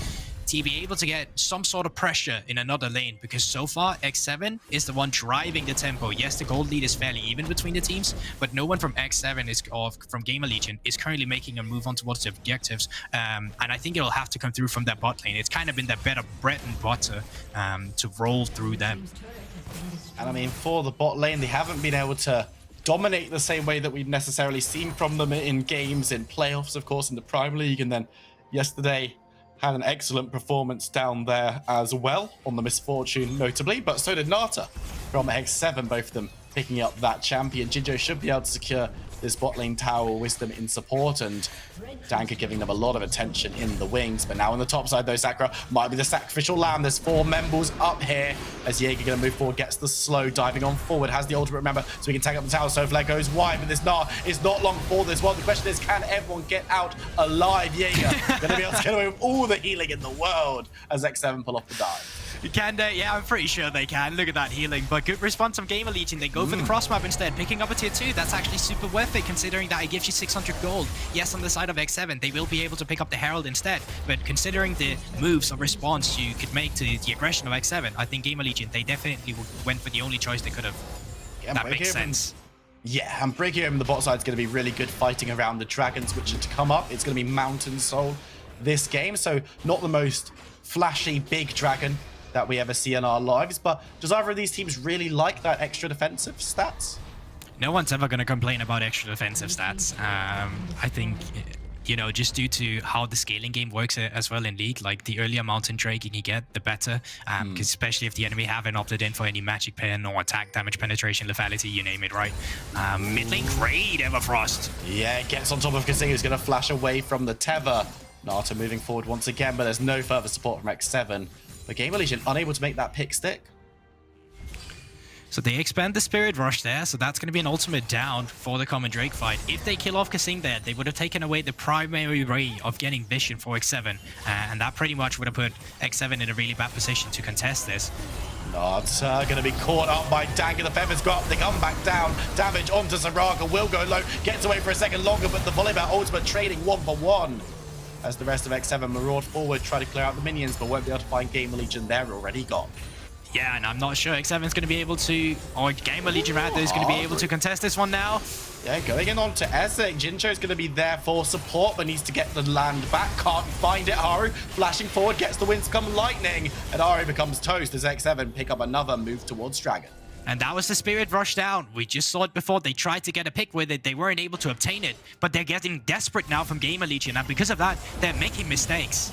[SPEAKER 2] able to get some sort of pressure in another lane, because so far X7 is the one driving the tempo. Yes, the gold lead is fairly even between the teams, but no one from X7 is, or from Game Allegiance, is currently making a move on towards the objectives. And I think it'll have to come through from that bot lane. It's kind of been their better bread and butter to roll through them.
[SPEAKER 1] And I mean, for the bot lane, they haven't been able to dominate the same way that we've necessarily seen from them in games, in playoffs, of course, in the Prime League, and then yesterday had an excellent performance down there as well, on the Misfortune notably, but so did Nata from X7, both of them picking up that champion. Jinjo should be able to secure this bot lane tower, Wisdom in support, and Danker giving them a lot of attention in the wings. But now on the top side, though, Sakura might be the sacrificial lamb. There's 4 members up here as Jaeger going to move forward, gets the slow, diving on forward, has the ultimate, remember, so he can take up the tower. So Flare goes wide, but this Gnar is not long for this one. The question is, can everyone get out alive? Jaeger going to be able to get away with all the healing in the world as X7 pull off the dive.
[SPEAKER 2] Can they? Yeah, I'm pretty sure they can. Look at that healing. But good response from Game Allegiance. They go for the cross map instead, picking up a tier 2. That's actually super worth it, considering that it gives you 600 gold. Yes, on the side of X7, they will be able to pick up the Herald instead. But considering the moves of response you could make to the aggression of X7, I think Game Allegiance, they definitely went for the only choice they could have.
[SPEAKER 1] Yeah,
[SPEAKER 2] that makes sense.
[SPEAKER 1] Yeah, and Brigio in the bot side is going to be really good fighting around the dragons, which are to come up. It's going to be Mountain Soul this game, so not the most flashy big dragon that we ever see in our lives, but does either of these teams really like that extra defensive stats?
[SPEAKER 2] No one's ever going to complain about extra defensive stats. I think, you know, just due to how the scaling game works as well in League, like the earlier Mountain Drake you can get, the better, because especially if the enemy haven't opted in for any magic pen or attack damage, penetration, lethality, you name it, right? Mid lane, great Everfrost.
[SPEAKER 1] Yeah, it gets on top of Kasing, who's going to flash away from the tether. Nata moving forward once again, but there's no further support from X7. But Game Allegiance unable to make that pick stick.
[SPEAKER 2] So they expand the Spirit Rush there, so that's going to be an ultimate down for the Common Drake fight. If they kill off Kasing there, they would have taken away the primary way of getting vision for X7, and that pretty much would have put X7 in a really bad position to contest this.
[SPEAKER 1] Nata going to be caught up by Danker. The feathers go up, they come back down. Damage onto Zaraga, will go low, gets away for a second longer, but the Volibear ultimate trading 1-for-1. As the rest of X7 maraud forward, try to clear out the minions, but won't be able to find Game Allegiance. They're already gone.
[SPEAKER 2] Yeah, and I'm not sure X7's going to be able to, or Game Allegiance rather, is going to be able to contest this one now.
[SPEAKER 1] Yeah, going in on to Essek. Jincho's going to be there for support, but needs to get the land back. Can't find it. Haru flashing forward, gets the Winscombe Lightning, and Ahri becomes toast as X7 pick up another move towards Dragon.
[SPEAKER 2] And that was the Spirit Rush down. We just saw it before. They tried to get a pick with it. They weren't able to obtain it, but they're getting desperate now from Game Allegiance, and because of that, they're making mistakes.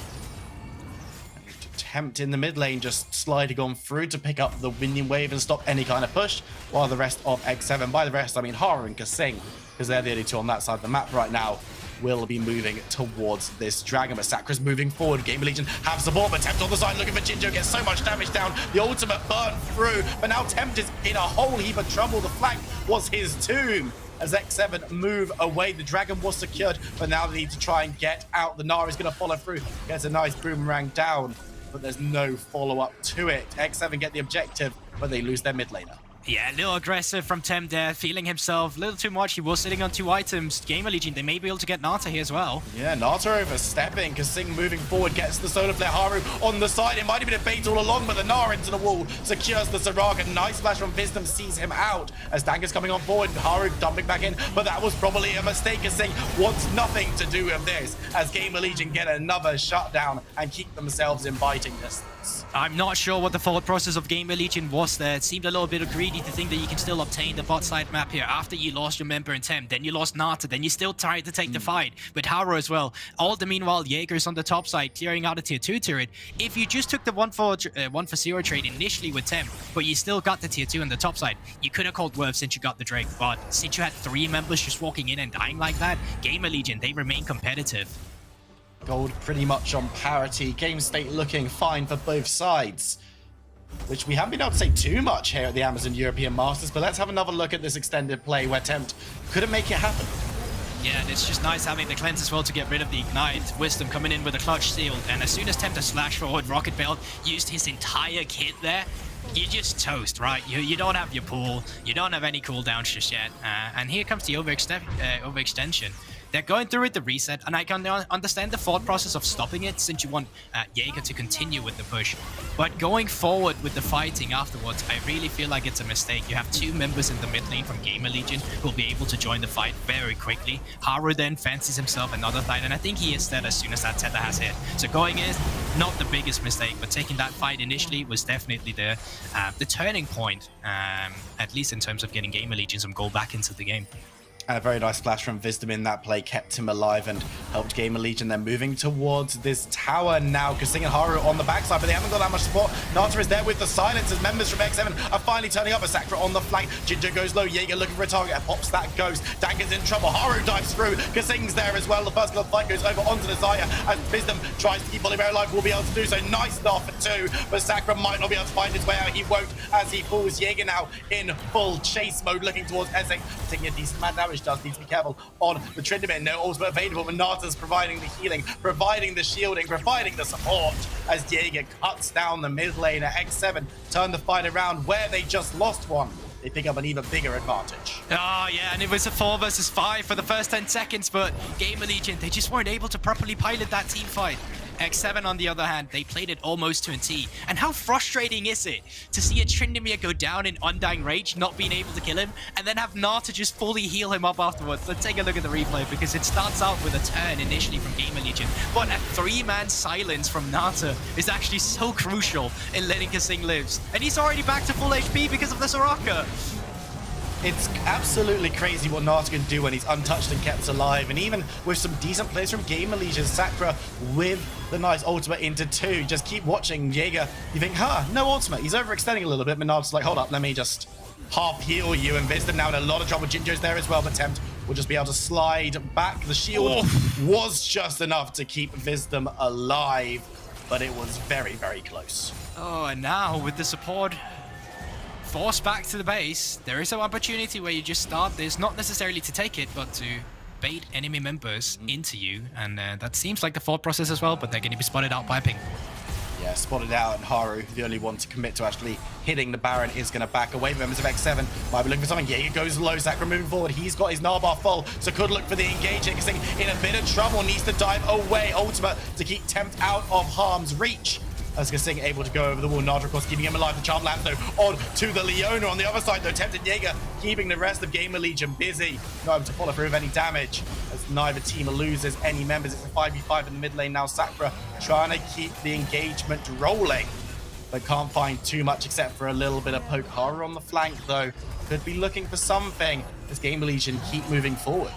[SPEAKER 1] Tempt in the mid lane, just sliding on through to pick up the minion wave and stop any kind of push, while the rest of X7, by the rest I mean Haru and Kasing, because they're the only two on that side of the map right now, will be moving towards this dragon. But Sakra's moving forward. Game Allegiance have support, but Tempt on the side looking for Jinjo, gets so much damage down. The ultimate burn through, but now Tempt is in a whole heap of trouble. The flank was his tomb. as X7 move away. The Dragon was secured, but now they need to try and get out. The Nara is going to follow through. Gets a nice boomerang down, but there's no follow-up to it. X7 get the objective, but they lose their mid laner.
[SPEAKER 2] Yeah, a little aggressive from Tem there, feeling himself a little too much. He was sitting on 2 items. Gamer Legion, they may be able to get Nata here as well.
[SPEAKER 1] Yeah, Nata overstepping. Kasing moving forward, gets the Solar Flare. Haru on the side. It might have been a bait all along, but the Nara into the wall secures the Saraga. Nice flash from Wisdom, sees him out as Danger's coming on forward. Haru dumping back in, but that was probably a mistake. Kasing wants nothing to do with this as Gamer Legion get another shutdown and keep themselves in biting distance.
[SPEAKER 2] I'm not sure what the thought process of Gamer Legion was there. It seemed a little bit greedy to think that you can still obtain the bot side map here after you lost your member in Tem, then you lost Nata, then you still tried to take the fight with Haru as well. All the meanwhile, Jaeger's on the top side clearing out a tier 2 turret. If you just took the 1 for 0 trade initially with Tem, but you still got the tier 2 on the top side, you could have called Worth since you got the Drake. But since you had 3 members just walking in and dying like that, Gamer Legion, they remain competitive.
[SPEAKER 1] Gold pretty much on parity. Game state looking fine for both sides, which we haven't been able to say too much here at the Amazon European Masters, but let's have another look at this extended play where Tempt couldn't make it happen.
[SPEAKER 2] Yeah, and it's just nice having the cleanse as well to get rid of the ignite. Wisdom coming in with a clutch shield, and as soon as Tempt to slash forward, Rocket Belt used his entire kit there. You just toast, right? You don't have your pool, you don't have any cooldowns just yet, and here comes the overextension. They're going through with the reset, and I can understand the thought process of stopping it since you want Jaeger to continue with the push. But going forward with the fighting afterwards, I really feel like it's a mistake. You have 2 members in the mid lane from Gamer Legion who will be able to join the fight very quickly. Haru then fancies himself another fight, and I think he is dead as soon as that tether has hit. So going in, not the biggest mistake, but taking that fight initially was definitely the turning point, at least in terms of getting Gamer Legion some goal back into the game.
[SPEAKER 1] And a very nice flash from Wisdom in that play kept him alive and helped Gamer Legion. They're moving towards this tower now. Kasing and Haru on the backside, but they haven't got that much support. Nata is there with the silence as members from X7 are finally turning up. A Sakura on the flank. Ginger goes low. Jaeger looking for a target. Pops that ghost. Danger's in trouble. Haru dives through. Kasing's there as well. The first glove fight goes over onto the Zaya as Wisdom tries to keep Oliver alive. Will be able to do so. Nice start for 2, but Sakura might not be able to find his way out. He won't as he falls. Jaeger now in full chase mode looking towards Essek. Taking a decent amount of damage. Does need to be careful on the Tryndamere. No ultimate available, but Nata's providing the healing, providing the shielding, providing the support as Jaeger cuts down the mid lane. X7 turn the fight around where they just lost one. They pick up an even bigger advantage.
[SPEAKER 2] Oh, yeah, and it was a 4 versus 5 for the first 10 seconds, but Gamer Legion, they just weren't able to properly pilot that team fight. X7, on the other hand, they played it almost to a T. And how frustrating is it to see a Tryndamere go down in Undying Rage, not being able to kill him, and then have Nata just fully heal him up afterwards? Let's take a look at the replay, because it starts out with a turn initially from Gamer Legion, but a 3-man silence from Nata is actually so crucial in letting Kasing live. And he's already back to full HP because of the Soraka.
[SPEAKER 1] It's absolutely crazy what Nata can do when he's untouched and kept alive. And even with some decent plays from Gamer Legion, Sakura with the nice ultimate into 2. Just keep watching Jaeger. You think, no ultimate. He's overextending a little bit, but Nata's like, hold up, let me just half heal you. And Wisdom now in a lot of trouble. Jinjo's there as well, but Tempt will just be able to slide back. The shield was just enough to keep Wisdom alive, but it was very, very close.
[SPEAKER 2] Oh, and now with the support forced back to the base, there is an opportunity where you just start this, not necessarily to take it, but to bait enemy members into you. And that seems like the thought process as well, but they're going to be spotted out by Ping.
[SPEAKER 1] Yeah, spotted out, and Haru, the only one to commit to actually hitting the Baron, is going to back away. Members of X7 might be looking for something. Yeah, he goes low. Sakura moving forward. He's got his Narbar full, so could look for the engaging. In a bit of trouble, needs to dive away. Ultimate to keep Tempt out of harm's reach. As Kasing able to go over the wall. Nata, of course, keeping him alive. The Charm Lamp, though, on to the Leona. On the other side, though, Tempted Jaeger keeping the rest of Gamer Legion busy. Not able to follow through with any damage, as neither team loses any members. It's a 5v5 in the mid lane now. Sakura trying to keep the engagement rolling, but can't find too much except for a little bit of poke. Haru on the flank, though, could be looking for something as Gamer Legion keep moving forward.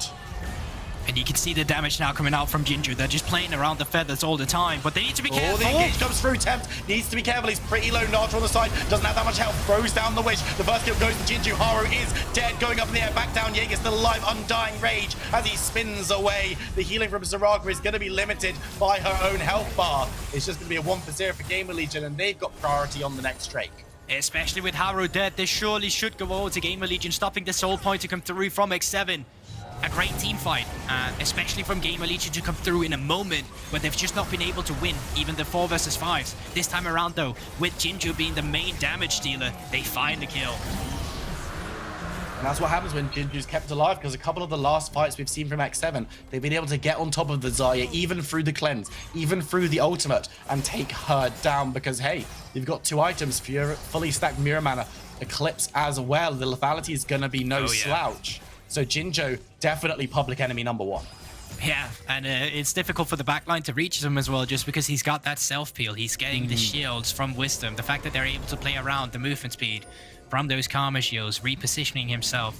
[SPEAKER 2] And you can see the damage now coming out from Jinju. They're just playing around the feathers all the time, but they need to be careful.
[SPEAKER 1] The engage comes through. Tempt needs to be careful. He's pretty low. Nata on the side doesn't have that much health. Throws down the Wish. The first kill goes to Jinju. Haru is dead. Going up in the air. Back down. Jaeger still alive. Undying Rage as he spins away. The healing from Saraga is going to be limited by her own health bar. It's just going to be a 1-0 for Gamer Legion, and they've got priority on the next Drake.
[SPEAKER 2] especially with Haru dead. They surely should go over to Gamer Legion, stopping the soul point to come through from X7. A great team fight, especially from Gamer Legion to come through in a moment where they've just not been able to win even the 4 versus 5s. This time around though, with Jinju being the main damage dealer, they find the kill.
[SPEAKER 1] And that's what happens when Jinju's kept alive, because a couple of the last fights we've seen from X7, they've been able to get on top of the Zarya, even through the cleanse, even through the ultimate, and take her down because, hey, you've got 2 items for your fully stacked Mirror Mana, Eclipse as well. The lethality is going to be no slouch. So Jinjo, definitely public enemy number 1.
[SPEAKER 2] Yeah, and it's difficult for the backline to reach him as well, just because he's got that self-peel. He's getting the shields from Wisdom. The fact that they're able to play around the movement speed from those Karma shields, repositioning himself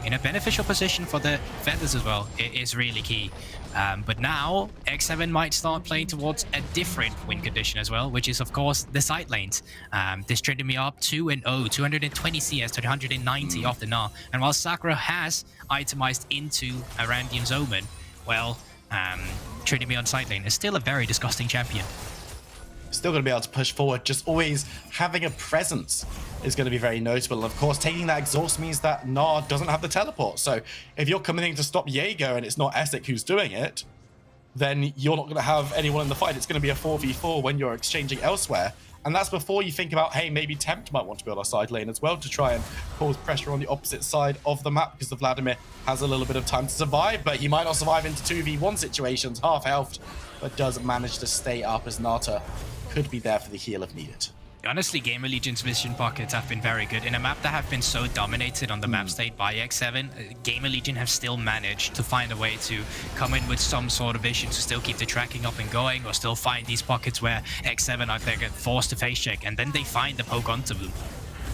[SPEAKER 2] in a beneficial position for the Feathers as well, it is really key. But now, X7 might start playing towards a different win condition as well, which is, of course, the side lanes. This trending me up 2-0, 220 CS to 190 off the Gnar. And while Sakura has itemized into Arandian's Omen, well, Trinity on side lane is still a very disgusting champion.
[SPEAKER 1] Still going to be able to push forward. Just always having a presence is going to be very notable. And of course, taking that exhaust means that Gnar doesn't have the teleport. So if you're coming in to stop Jaeger and it's not Essek who's doing it, then you're not going to have anyone in the fight. It's going to be a 4v4 when you're exchanging elsewhere. And that's before you think about, hey, maybe Tempt might want to be on our side lane as well to try and cause pressure on the opposite side of the map, because the Vladimir has a little bit of time to survive, but he might not survive into 2v1 situations, half health, but does manage to stay up as Nata could be there for the heal if needed.
[SPEAKER 2] Honestly, Gamer Legion's vision pockets have been very good. In a map that have been so dominated on the map state by X7, Gamer Legion have still managed to find a way to come in with some sort of vision to still keep the tracking up and going, or still find these pockets where X7 are get forced to face check, and then they find the poke onto them.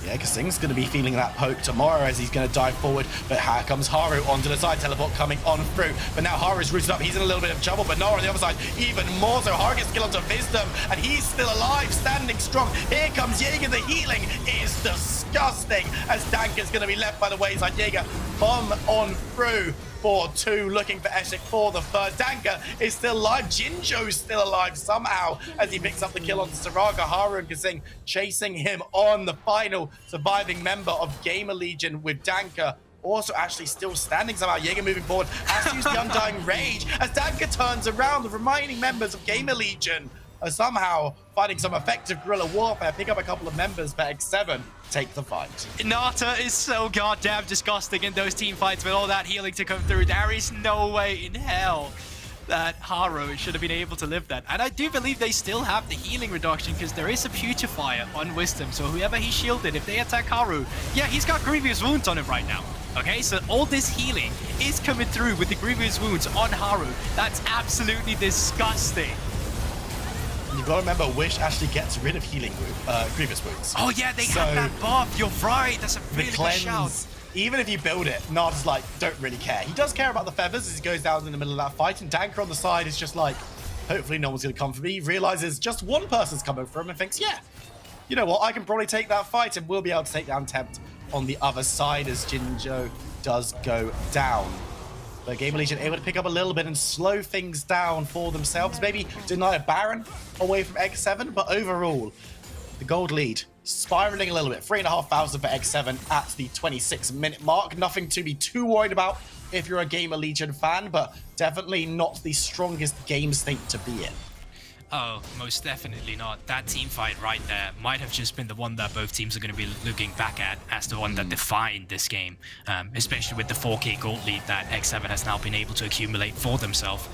[SPEAKER 1] Yeah, Kasing's going to be feeling that poke tomorrow as he's going to dive forward, but here comes Haru onto the side, teleport coming on through. But now Haru's rooted up, he's in a little bit of trouble, but Gnar on the other side, even more so. Haru gets skill onto Wisdom, and he's still alive, standing strong. Here comes Jaeger, the healing is disgusting, as Danker's going to be left by the wayside. Jaeger, bomb on through. 4-2, looking for Essek for the third. Danker is still alive. Jinjo's still alive somehow as he picks up the kill on Saraga. Haru and Kasing chasing him on, the final surviving member of Gamer Legion with Danker also actually still standing somehow. Jaeger moving forward, has to use the Undying Rage as Danker turns around. The remaining members of Gamer Legion are somehow fighting some effective guerrilla warfare, pick up a couple of members, but X7 take the fight.
[SPEAKER 2] Nata is so goddamn disgusting in those team fights with all that healing to come through. There is no way in hell that Haru should have been able to live that. And I do believe they still have the healing reduction, because there is a Putrefier on Wisdom. So whoever he shielded, if they attack Haru, yeah, he's got Grievous Wounds on him right now. Okay, so all this healing is coming through with the Grievous Wounds on Haru. That's absolutely disgusting.
[SPEAKER 1] You've got to remember, Wish actually gets rid of healing Grievous Wounds.
[SPEAKER 2] Oh yeah, they have that buff. You're right. That's a really good shout.
[SPEAKER 1] Even if you build it, Nard's like, don't really care. He does care about the feathers as he goes down in the middle of that fight, and Danker on the side is just like, hopefully no one's going to come for me. He realizes just one person's coming for him and thinks, yeah, you know what, I can probably take that fight, and we'll be able to take down Tempt on the other side as Jinjo does go down. But Gamer Legion able to pick up a little bit and slow things down for themselves. Maybe deny a Baron away from X7, but overall, the gold lead spiraling a little bit. 3,500 for X7 at the 26-minute mark. Nothing to be too worried about if you're a Gamer Legion fan, but definitely not the strongest game state to be in.
[SPEAKER 2] Oh, most definitely not. That team fight right there might have just been the one that both teams are going to be looking back at as the one that defined this game, especially with the 4K gold lead that X7 has now been able to accumulate for themselves.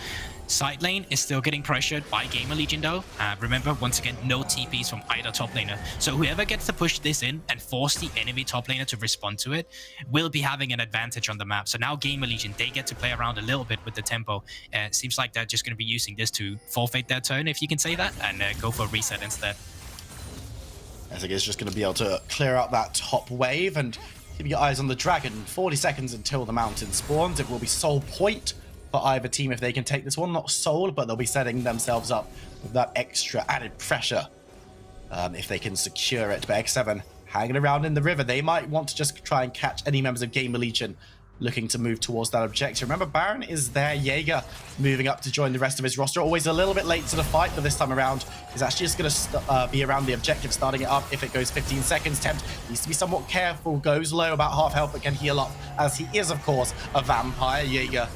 [SPEAKER 2] Side lane is still getting pressured by Gamer Legion though. Remember, once again, no TPs from either top laner. So whoever gets to push this in and force the enemy top laner to respond to it will be having an advantage on the map. So now Gamer Legion, they get to play around a little bit with the tempo. It seems like they're just going to be using this to forfeit their turn, if you can say that, and go for a reset instead.
[SPEAKER 1] Essek is just going to be able to clear out that top wave and keep your eyes on the dragon. 40 seconds until the mountain spawns. It will be soul point for either team if they can take this one. Not soul, but they'll be setting themselves up with that extra added pressure if they can secure it. But X7 hanging around in the river. They might want to just try and catch any members of Gamer Legion looking to move towards that objective. Remember, Baron is there. Jaeger moving up to join the rest of his roster. Always a little bit late to the fight, but this time around is actually just going to be around the objective, starting it up if it goes 15 seconds. Tempt needs to be somewhat careful. Goes low, about half health, but can heal up as he is, of course, a vampire. Jaeger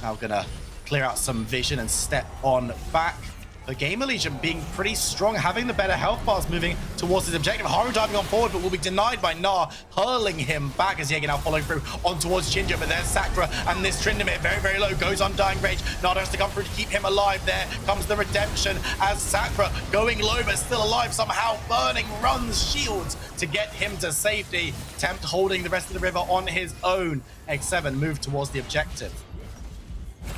[SPEAKER 1] now going to clear out some vision and step on back. The Gamer Legion being pretty strong, having the better health bars, moving towards his objective. Haru diving on forward, but will be denied by Gnar, hurling him back as Jaeger now following through on towards Ginger. But there's Sakura and this Tryndamere very, very low, goes on dying rage. Nada has to come through to keep him alive. There comes the redemption as Sakura going low, but still alive somehow. Burning runs shields to get him to safety. Tempt holding the rest of the river on his own. X7 move towards the objective.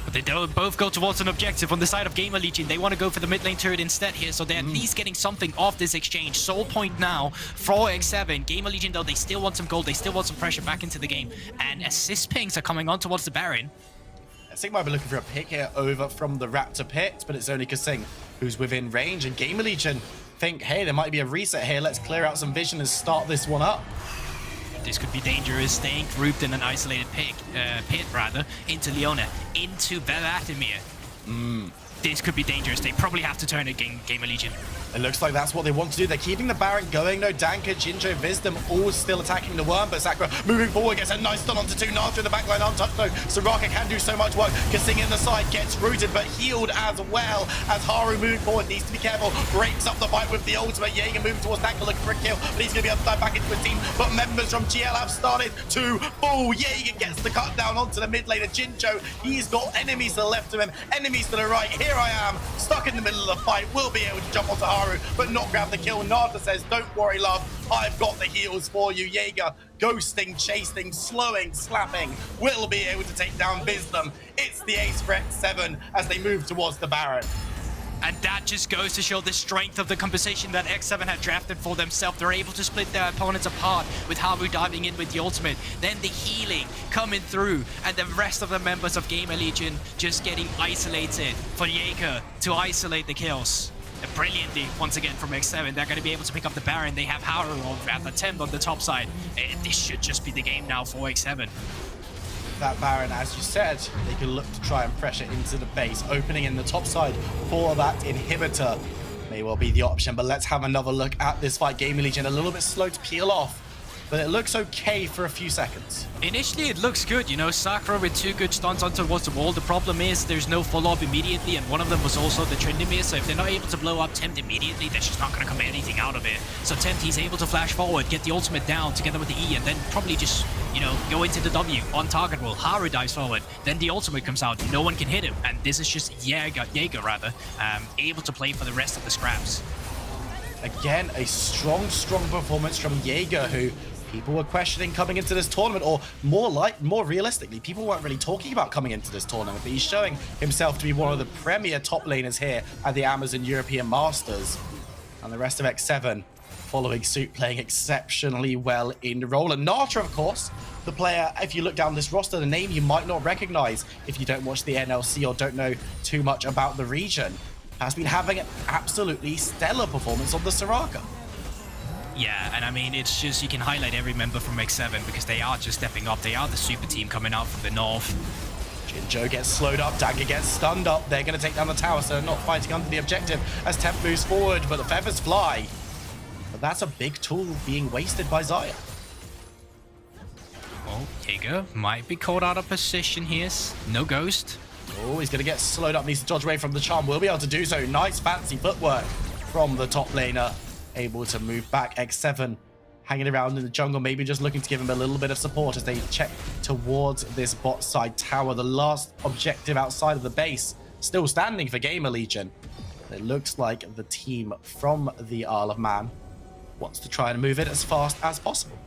[SPEAKER 2] But they don't both go towards an objective on the side of Gamer Legion. They want to go for the mid lane turret instead here, so they're at least getting something off this exchange. Soul point now for X7. Gamer Legion, though, they still want some gold. They still want some pressure back into the game. And assist pings are coming on towards the Baron.
[SPEAKER 1] Kasing might be looking for a pick here over from the Raptor pit, but it's only Kasing who's within range. And Gamer Legion think, hey, there might be a reset here. Let's clear out some vision and start this one up.
[SPEAKER 2] This could be dangerous, staying grouped in an isolated pit into Leona, into Velatimir. This could be dangerous. They probably have to turn against Gamer Legion.
[SPEAKER 1] It looks like that's what they want to do. They're keeping the Baron going. No, Danka, Jinjo, Wisdom all still attacking the Worm, but Sakura moving forward gets a nice stun onto 2. Nara in the backline untouched though. Soraka can do so much work. Kasing in the side gets rooted, but healed as well as Haru moving forward. Needs to be careful. Breaks up the fight with the ultimate. Jaeger moving towards Danka looking for a kill, but he's going to be able to dive back into his team. But members from GL have started to fall. Jaeger gets the cut down onto the mid laner. Jinjo, he's got enemies to the left of him, enemies to the right. Here I am, stuck in the middle of the fight. Will be able to jump onto Haru, but not grab the kill. Nada says, don't worry, love. I've got the heals for you. Jaeger ghosting, chasing, slowing, slapping. Will be able to take down Wisdom. It's the ace for X7 as they move towards the Baron.
[SPEAKER 2] And that just goes to show the strength of the composition that X7 had drafted for themselves. They're able to split their opponents apart with Haru diving in with the ultimate. Then the healing coming through, and the rest of the members of Gamer Legion just getting isolated for Jaeger to isolate the kills. Brilliantly, once again, from X7. They're going to be able to pick up the Baron. They have Haru at the Tempt on the top side. This should just be the game now for X7.
[SPEAKER 1] That Baron, as you said, they can look to try and pressure into the base. Opening in the top side for that inhibitor may well be the option, but let's have another look at this fight. Gamer Legion a little bit slow to peel off, but it looks okay for a few seconds.
[SPEAKER 2] Initially, it looks good. You know, Sakura with 2 good stuns on towards the wall. The problem is there's no follow-up immediately, and one of them was also the Tryndamere, so if they're not able to blow up Tempt immediately, there's just not going to come anything out of it. So Tempt, he's able to flash forward, get the ultimate down together with the E, and then probably just, you know, go into the W on target roll. Haru dives forward, then the ultimate comes out. No one can hit him, and this is just Jaeger able to play for the rest of the scraps.
[SPEAKER 1] Again, a strong performance from Jaeger, who people were questioning coming into this tournament, or more realistically, people weren't really talking about coming into this tournament, but he's showing himself to be one of the premier top laners here at the Amazon European Masters. And the rest of X7 following suit, playing exceptionally well in role. And Nata, of course, the player, if you look down this roster, the name you might not recognize if you don't watch the NLC or don't know too much about the region, has been having an absolutely stellar performance on the Soraka.
[SPEAKER 2] Yeah, and I mean, it's just, you can highlight every member from X7 because they are just stepping up. They are the super team coming out from the north.
[SPEAKER 1] Jinjo gets slowed up, Dagger gets stunned up. They're going to take down the tower, so they're not fighting under the objective as Tempt moves forward, but the feathers fly. But that's a big tool being wasted by Xayah.
[SPEAKER 2] Well, Jaeger might be caught out of position here. No ghost.
[SPEAKER 1] Oh, he's going to get slowed up, needs to dodge away from the charm. Will be able to do so. Nice fancy footwork from the top laner. Able to move back. X7 hanging around in the jungle, maybe just looking to give him a little bit of support as they check towards this bot side tower. The last objective outside of the base still standing for Gamer Legion. It looks like the team from the Isle of Man wants to try and move it as fast as possible.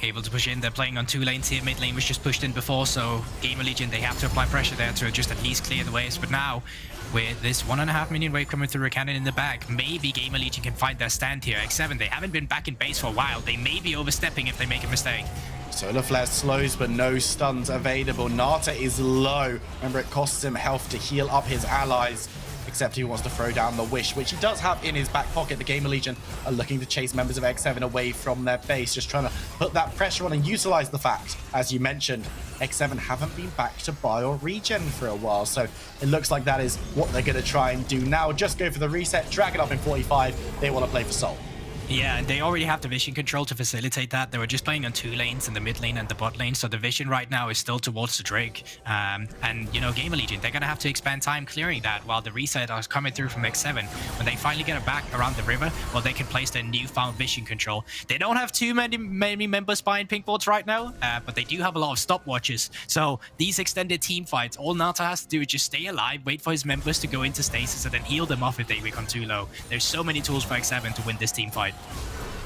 [SPEAKER 2] Able to push in. They're playing on 2 lanes here. Mid lane was just pushed in before, so Gamer Legion, they have to apply pressure there to just at least clear the waves. But now, with this 1.5 minion wave coming through a cannon in the back, maybe Gamer Legion can find their stand here. X7, they haven't been back in base for a while. They may be overstepping if they make a mistake.
[SPEAKER 1] Solar Flare slows, but no stuns available. Nata is low. Remember, it costs him health to heal up his allies. except he wants to throw down the Wish, which he does have in his back pocket. The Gamer Legion are looking to chase members of X7 away from their base, just trying to put that pressure on and utilize the fact, as you mentioned, X7 haven't been back to buy or regen for a while, so it looks like that is what they're going to try and do now. Just go for the reset, drag it up in 45. They want to play for Soul.
[SPEAKER 2] Yeah, and they already have the vision control to facilitate that. They were just playing on 2 lanes in the mid lane and the bot lane, so the vision right now is still towards the Drake. And, you know, Gamer Legion, they're going to have to expend time clearing that while the reset is coming through from X7. When they finally get it back around the river, well, they can place their newfound vision control. They don't have too many members buying pink boards right now, but they do have a lot of stopwatches. So these extended team fights, all Nata has to do is just stay alive, wait for his members to go into stasis, and then heal them off if they become too low. There's so many tools for X7 to win this team fight.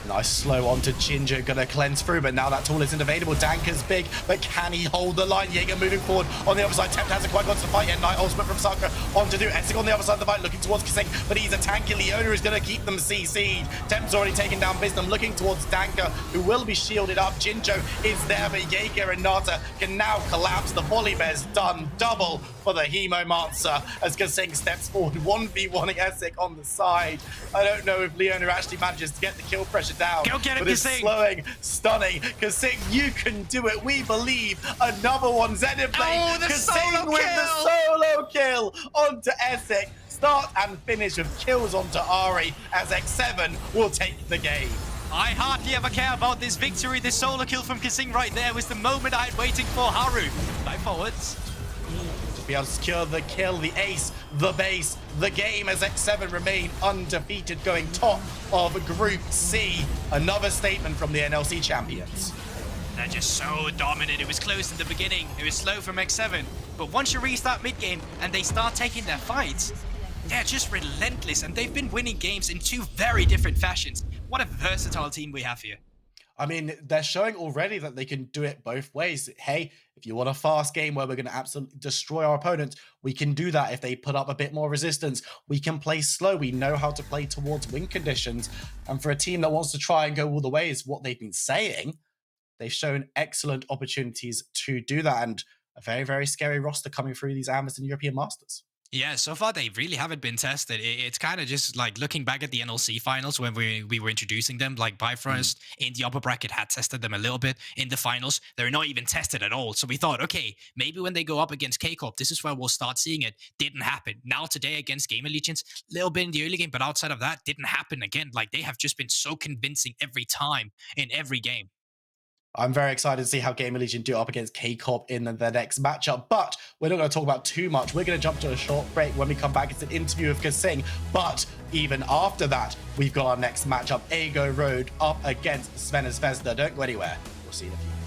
[SPEAKER 1] Nice slow onto Ginger, gonna cleanse through, but now that tool isn't available. Danker's big, but can he hold the line? Jaeger moving forward on the other side. Tempt hasn't quite got to the fight yet. Night ultimate from Sakura on to do. Essig on the other side of the fight, looking towards Kasing, but he's a tanky. Leona is gonna keep them CC'd. Tempt's already taken down Bisnum, looking towards Danker, who will be shielded up. Jinjo is there, but Jaeger and Nata can now collapse. The volley bear's done. Double for the Hemomancer as Kasing steps forward, 1v1ing Essig on the side. I don't know if Leona actually manages to get the kill pressure down.
[SPEAKER 2] Go get it,
[SPEAKER 1] But it's
[SPEAKER 2] Kasing.
[SPEAKER 1] slowing, stunning. Kasing, you can do it. We believe. Another one. Zenith Blade.
[SPEAKER 2] Oh, the
[SPEAKER 1] Kasing
[SPEAKER 2] solo
[SPEAKER 1] with
[SPEAKER 2] kill.
[SPEAKER 1] the solo kill onto Essig. Start and finish with kills onto Ari as X7 will take the game.
[SPEAKER 2] I hardly ever care about this victory. This solo kill from Kasing right there was the moment I had waiting for. Haru, dive forwards.
[SPEAKER 1] To be able to secure the kill, the ace, the base, the game as X7 remain undefeated, going top of Group C. Another statement from the NLC champions.
[SPEAKER 2] They're just so dominant. It was close in the beginning. It was slow from X7. But once you restart mid-game and they start taking their fights, they're just relentless. And they've been winning games in 2 very different fashions. What a versatile team we have here.
[SPEAKER 1] I mean, they're showing already that they can do it both ways. Hey, if you want a fast game where we're going to absolutely destroy our opponents, we can do that. If they put up a bit more resistance, we can play slow. We know how to play towards win conditions. And for a team that wants to try and go all the way is what they've been saying, they've shown excellent opportunities to do that. And a very, very scary roster coming through these Amazon European Masters.
[SPEAKER 2] Yeah, so far they really haven't been tested. It's kind of just like looking back at the NLC finals when we were introducing them, like Bifrost in the upper bracket had tested them a little bit. In the finals, they're not even tested at all. So we thought, okay, maybe when they go up against K-Corp, this is where we'll start seeing it. Didn't happen. Now today against Gamer Legions, a little bit in the early game, but outside of that, didn't happen again. Like they have just been so convincing every time in every game.
[SPEAKER 1] I'm very excited to see how Gamer Legion do up against K-Corp in the next matchup, but we're not going to talk about too much. We're going to jump to a short break. When we come back, it's an interview with Kasing, but even after that, we've got our next matchup, Ago Road up against Sven Zvezda. Don't go anywhere. We'll see you in a few.